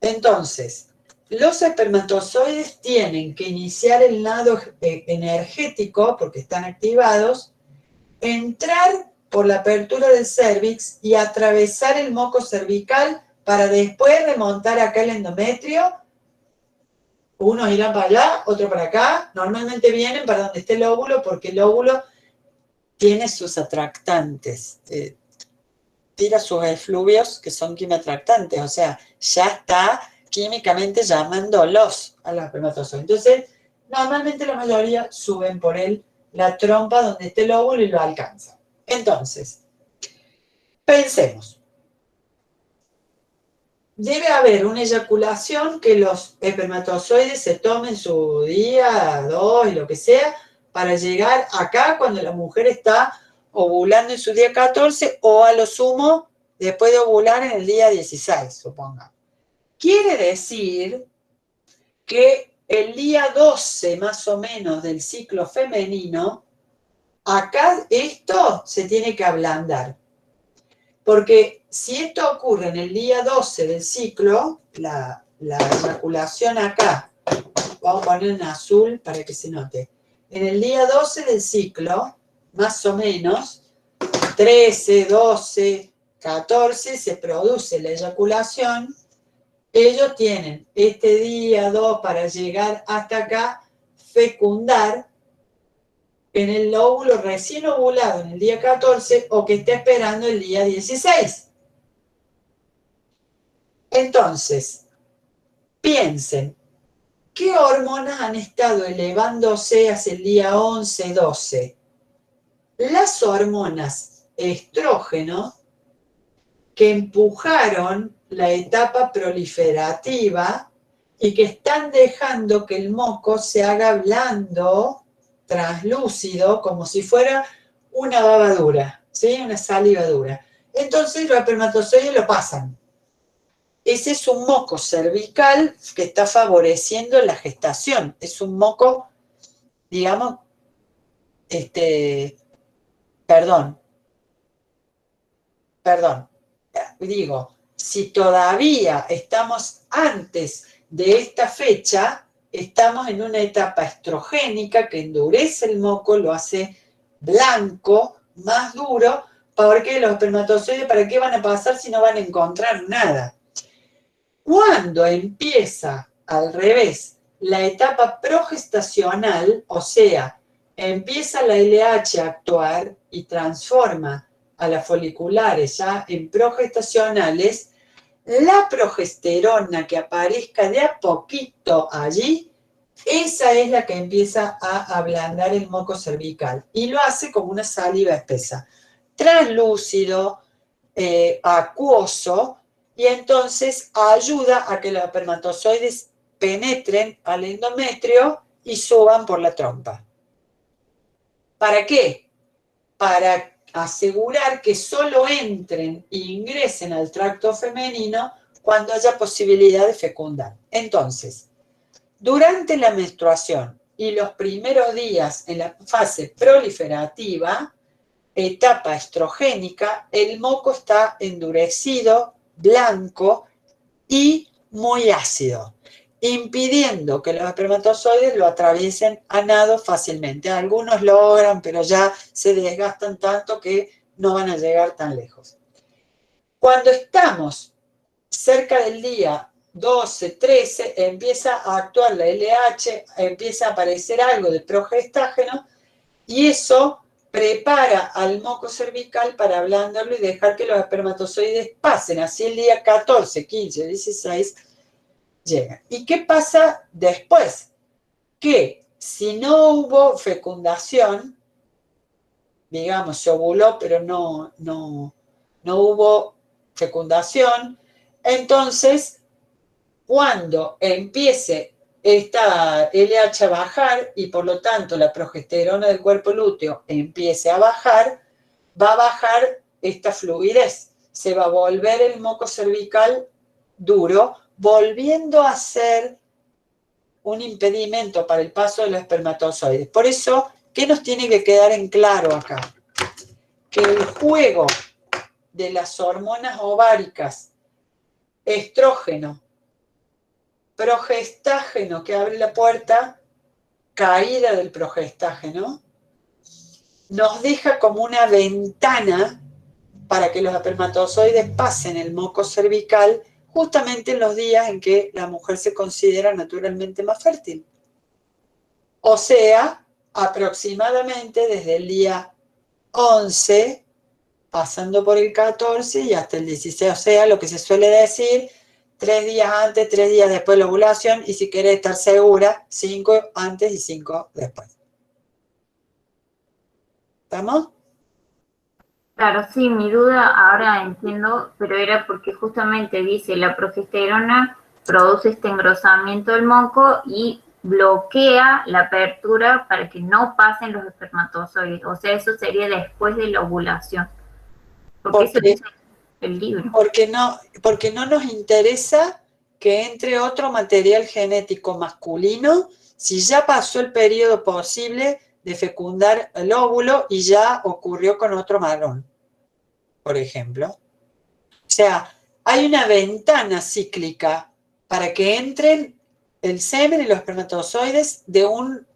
Entonces, los espermatozoides tienen que iniciar el nado energético, porque están activados, entrar por la apertura del cérvix y atravesar el moco cervical para después remontar acá el endometrio. Unos irán para allá, otro para acá. Normalmente vienen para donde esté el óvulo, porque el óvulo tiene sus atractantes. Tira sus efluvios, que son quimioatractantes. O sea, ya está químicamente llamándolos a los espermatozoides. Entonces, normalmente la mayoría suben por la trompa donde esté el óvulo y lo alcanzan. Entonces, pensemos. Debe haber una eyaculación que los espermatozoides se tomen su día, 2 y lo que sea, para llegar acá cuando la mujer está ovulando en su día 14 o a lo sumo después de ovular en el día 16, suponga. Quiere decir que el día 12 más o menos del ciclo femenino, acá esto se tiene que ablandar. Porque si esto ocurre en el día 12 del ciclo, la eyaculación acá, vamos a poner en azul para que se note, en el día 12 del ciclo, más o menos, 13, 12, 14, se produce la eyaculación. Ellos tienen este día 2 para llegar hasta acá, fecundar, en el óvulo recién ovulado en el día 14 o que esté esperando el día 16. Entonces, piensen, ¿qué hormonas han estado elevándose hacia el día 11, 12? Las hormonas estrógeno que empujaron la etapa proliferativa y que están dejando que el moco se haga blando, translúcido, como si fuera una baba dura, ¿sí? Una saliva dura. Entonces los espermatozoides lo pasan. Ese es un moco cervical que está favoreciendo la gestación. Es un moco, digamos, perdón, digo, si todavía estamos antes de esta fecha, estamos en una etapa estrogénica que endurece el moco, lo hace blanco, más duro, porque los espermatozoides, ¿para qué van a pasar si no van a encontrar nada? Cuando empieza al revés la etapa progestacional, o sea, empieza la LH a actuar y transforma a las foliculares ya en progestacionales, la progesterona que aparezca de a poquito allí, esa es la que empieza a ablandar el moco cervical y lo hace como una saliva espesa, translúcido, acuoso, y entonces ayuda a que los espermatozoides penetren al endometrio y suban por la trompa. ¿Para qué? Para asegurar que solo entren e ingresen al tracto femenino cuando haya posibilidad de fecundar. Entonces, durante la menstruación y los primeros días en la fase proliferativa, etapa estrogénica, el moco está endurecido, blanco y muy ácido, impidiendo que los espermatozoides lo atraviesen a nado fácilmente. Algunos logran, pero ya se desgastan tanto que no van a llegar tan lejos. Cuando estamos cerca del día 12, 13, empieza a actuar la LH, empieza a aparecer algo de progestágeno y eso prepara al moco cervical para ablandarlo y dejar que los espermatozoides pasen. Así el día 14, 15, 16 llegan. ¿Y qué pasa después? Que si no hubo fecundación, digamos, se ovuló, pero no hubo fecundación, entonces cuando empiece esta LH a bajar y por lo tanto la progesterona del cuerpo lúteo empiece a bajar, va a bajar esta fluidez, se va a volver el moco cervical duro, volviendo a ser un impedimento para el paso de los espermatozoides. Por eso, ¿qué nos tiene que quedar en claro acá? Que el juego de las hormonas ováricas, estrógeno, progestágeno que abre la puerta, caída del progestágeno, nos deja como una ventana para que los espermatozoides pasen el moco cervical justamente en los días en que la mujer se considera naturalmente más fértil. O sea, aproximadamente desde el día 11, pasando por el 14 y hasta el 16, o sea, lo que se suele decir, 3 días antes, 3 días después de la ovulación, y si querés estar segura, 5 antes y 5 después. ¿Estamos? Claro, sí, mi duda ahora entiendo, pero era porque justamente dice la progesterona produce este engrosamiento del moco y bloquea la apertura para que no pasen los espermatozoides. O sea, eso sería después de la ovulación. Porque eso dice el libro. Porque no nos interesa que entre otro material genético masculino si ya pasó el periodo posible de fecundar el óvulo y ya ocurrió con otro varón, por ejemplo. O sea, hay una ventana cíclica para que entren el semen y los espermatozoides de un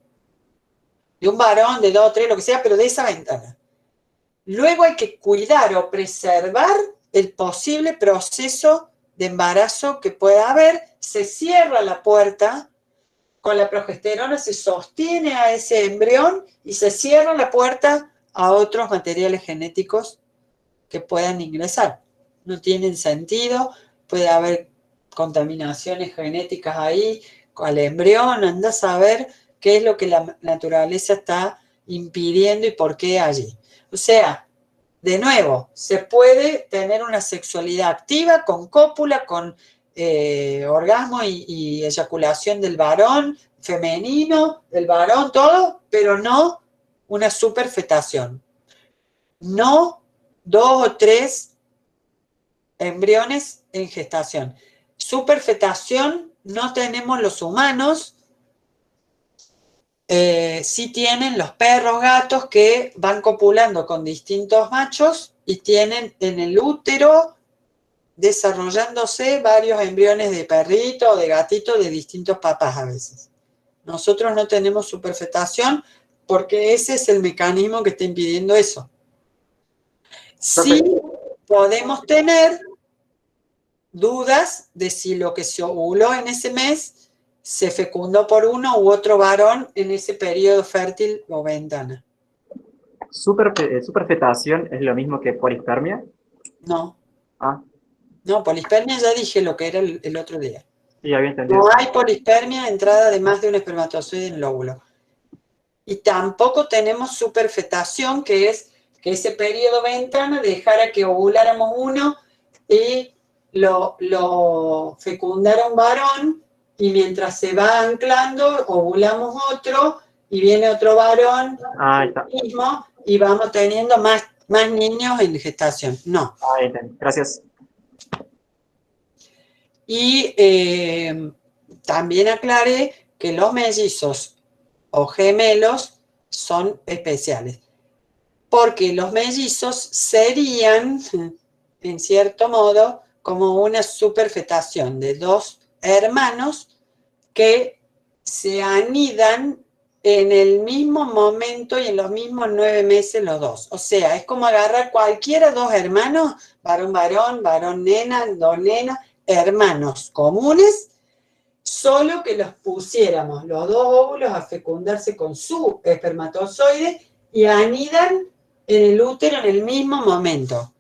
varón, de 2 o 3, lo que sea, pero de esa ventana. Luego hay que cuidar o preservar el posible proceso de embarazo que pueda haber. Se cierra la puerta, con la progesterona se sostiene a ese embrión y se cierra la puerta a otros materiales genéticos que puedan ingresar. No tienen sentido, puede haber contaminaciones genéticas ahí, al embrión, anda a saber qué es lo que la naturaleza está impidiendo y por qué allí. O sea, de nuevo, se puede tener una sexualidad activa con cópula, con orgasmo y eyaculación del varón, femenino, del varón, todo, pero no una superfetación. No 2 o 3 embriones en gestación. Superfetación no tenemos los humanos, sí tienen los perros, gatos que van copulando con distintos machos y tienen en el útero desarrollándose varios embriones de perrito o de gatito de distintos papás a veces. Nosotros no tenemos superfetación porque ese es el mecanismo que está impidiendo eso. Sí podemos tener dudas de si lo que se ovuló en ese mes se fecundó por uno u otro varón en ese periodo fértil o ventana. ¿Superfetación es lo mismo que polispermia? No. Ah. No, polispermia ya dije lo que era el otro día. Sí, había entendido. No hay polispermia, entrada de más de un espermatozoide en el óvulo. Y tampoco tenemos superfetación, que es que ese periodo ventana dejara que ovuláramos uno y lo fecundara un varón, y mientras se va anclando, ovulamos otro, y viene otro varón, mismo, y vamos teniendo más niños en gestación. No. Gracias. Y también aclaré que los mellizos o gemelos son especiales, porque los mellizos serían, en cierto modo, como una superfetación de 2 hermanos que se anidan en el mismo momento y en los mismos 9 meses los dos. O sea, es como agarrar cualquiera 2 hermanos, varón, varón, varón, nena, 2 nenas, hermanos comunes, solo que los pusiéramos los 2 óvulos a fecundarse con su espermatozoide y anidan en el útero en el mismo momento.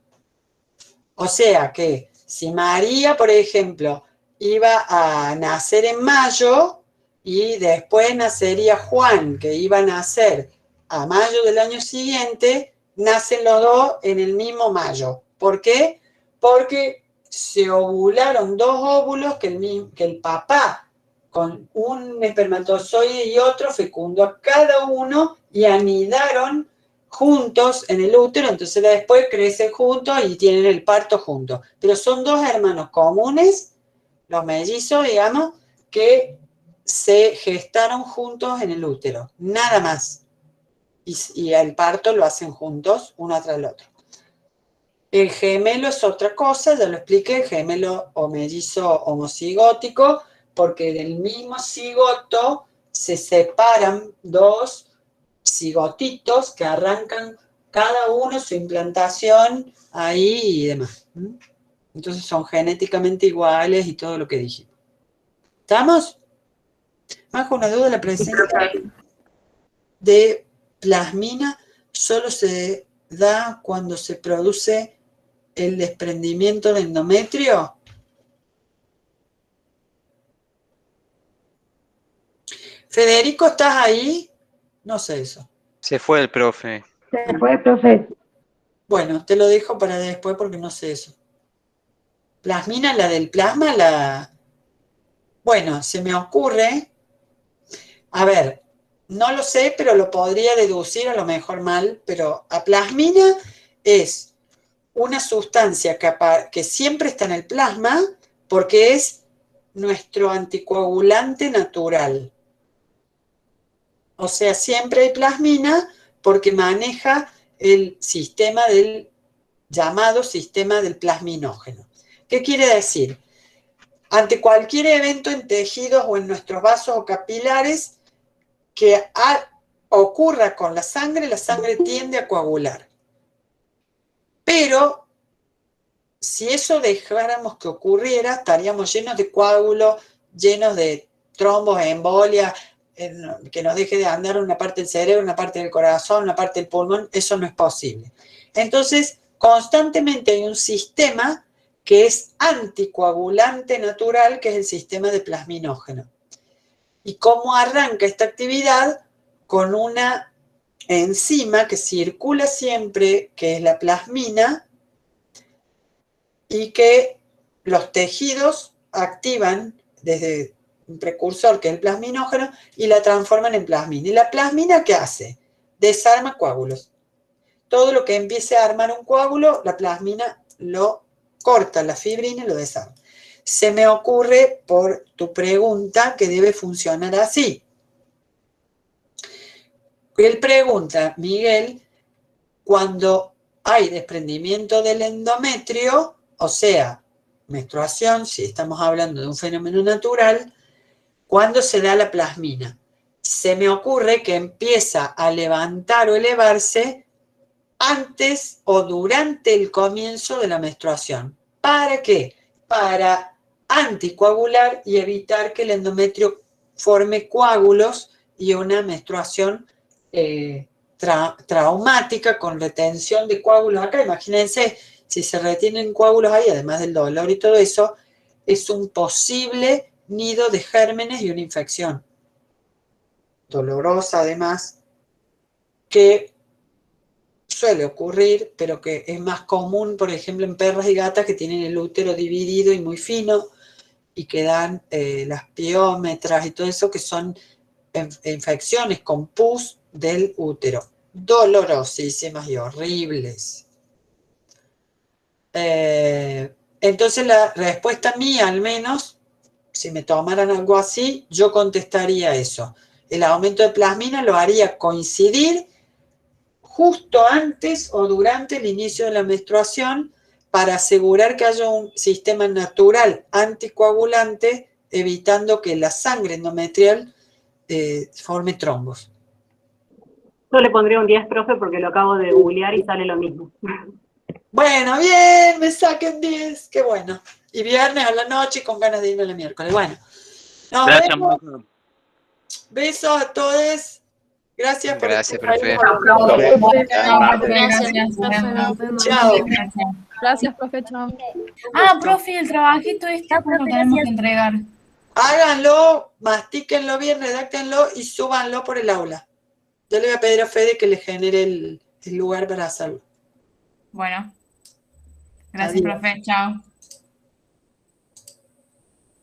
O sea que si María, por ejemplo, iba a nacer en mayo y después nacería Juan, que iba a nacer a mayo del año siguiente, nacen los 2 en el mismo mayo. ¿Por qué? Porque se ovularon 2 óvulos que el papá con un espermatozoide y otro fecundó a cada uno y anidaron juntos en el útero, entonces después crecen juntos y tienen el parto juntos. Pero son 2 hermanos comunes, los mellizos, digamos, que se gestaron juntos en el útero, nada más. Y el parto lo hacen juntos, uno tras el otro. El gemelo es otra cosa, ya lo expliqué, gemelo o mellizo homocigótico, porque del mismo cigoto se separan 2 cigotitos que arrancan cada uno su implantación ahí y demás. Entonces son genéticamente iguales y todo lo que dijimos. ¿Estamos? Majo, una duda, la presencia de plasmina solo se da cuando se produce el desprendimiento del endometrio. Federico, ¿estás ahí? No sé eso. Se fue el profe. Se fue el profe. Bueno, te lo dejo para después porque no sé eso. Plasmina, la del plasma, Bueno, se me ocurre... A ver, no lo sé, pero lo podría deducir, a lo mejor mal, pero a plasmina es una sustancia que siempre está en el plasma porque es nuestro anticoagulante natural. O sea, siempre hay plasmina porque maneja el sistema del llamado sistema del plasminógeno. ¿Qué quiere decir? Ante cualquier evento en tejidos o en nuestros vasos o capilares que ocurra con la sangre tiende a coagular. Pero si eso dejáramos que ocurriera, estaríamos llenos de coágulos, llenos de trombos, embolias, que nos deje de andar una parte del cerebro, una parte del corazón, una parte del pulmón. Eso no es posible. Entonces, constantemente hay un sistema que es anticoagulante natural, que es el sistema de plasminógeno. y cómo arranca esta actividad con una enzima que circula siempre, que es la plasmina, y que los tejidos activan desde un precursor que es el plasminógeno y la transforman en plasmina. ¿Y la plasmina qué hace? Desarma coágulos. Todo lo que empiece a armar un coágulo, la plasmina lo corta, la fibrina y lo desarma. Se me ocurre, por tu pregunta, que debe funcionar así. Él pregunta, Miguel, cuando hay desprendimiento del endometrio, o sea, menstruación, si estamos hablando de un fenómeno natural, ¿cuándo se da la plasmina? Se me ocurre que empieza a levantar o elevarse antes o durante el comienzo de la menstruación. ¿Para qué? Para anticoagular y evitar que el endometrio forme coágulos y una menstruación traumática con retención de coágulos acá. Imagínense, si se retienen coágulos ahí, además del dolor y todo eso, es un posible nido de gérmenes y una infección dolorosa además, que suele ocurrir, pero que es más común, por ejemplo, en perras y gatas que tienen el útero dividido y muy fino y que dan las piómetras y todo eso, que son infecciones con pus del útero, dolorosísimas y horribles. Entonces la respuesta mía, al menos, si me tomaran algo así, yo contestaría eso. El aumento de plasmina lo haría coincidir justo antes o durante el inicio de la menstruación para asegurar que haya un sistema natural anticoagulante, evitando que la sangre endometrial forme trombos. Yo le pondría un 10, profe, porque lo acabo de googlear y sale lo mismo. Bueno, bien, me saquen 10, qué bueno. Y viernes a la noche con ganas de irme el miércoles. Bueno, nos vemos. Besos a todos. Gracias por Gracias, profe. Chao. Gracias, profe. Chao. Profe, el trabajito lo tenemos que entregar. Háganlo, mastíquenlo bien, redáctenlo y súbanlo por el aula. Yo le voy a pedir a Fede que le genere el lugar para hacerlo. Bueno. Gracias, profe. Chao.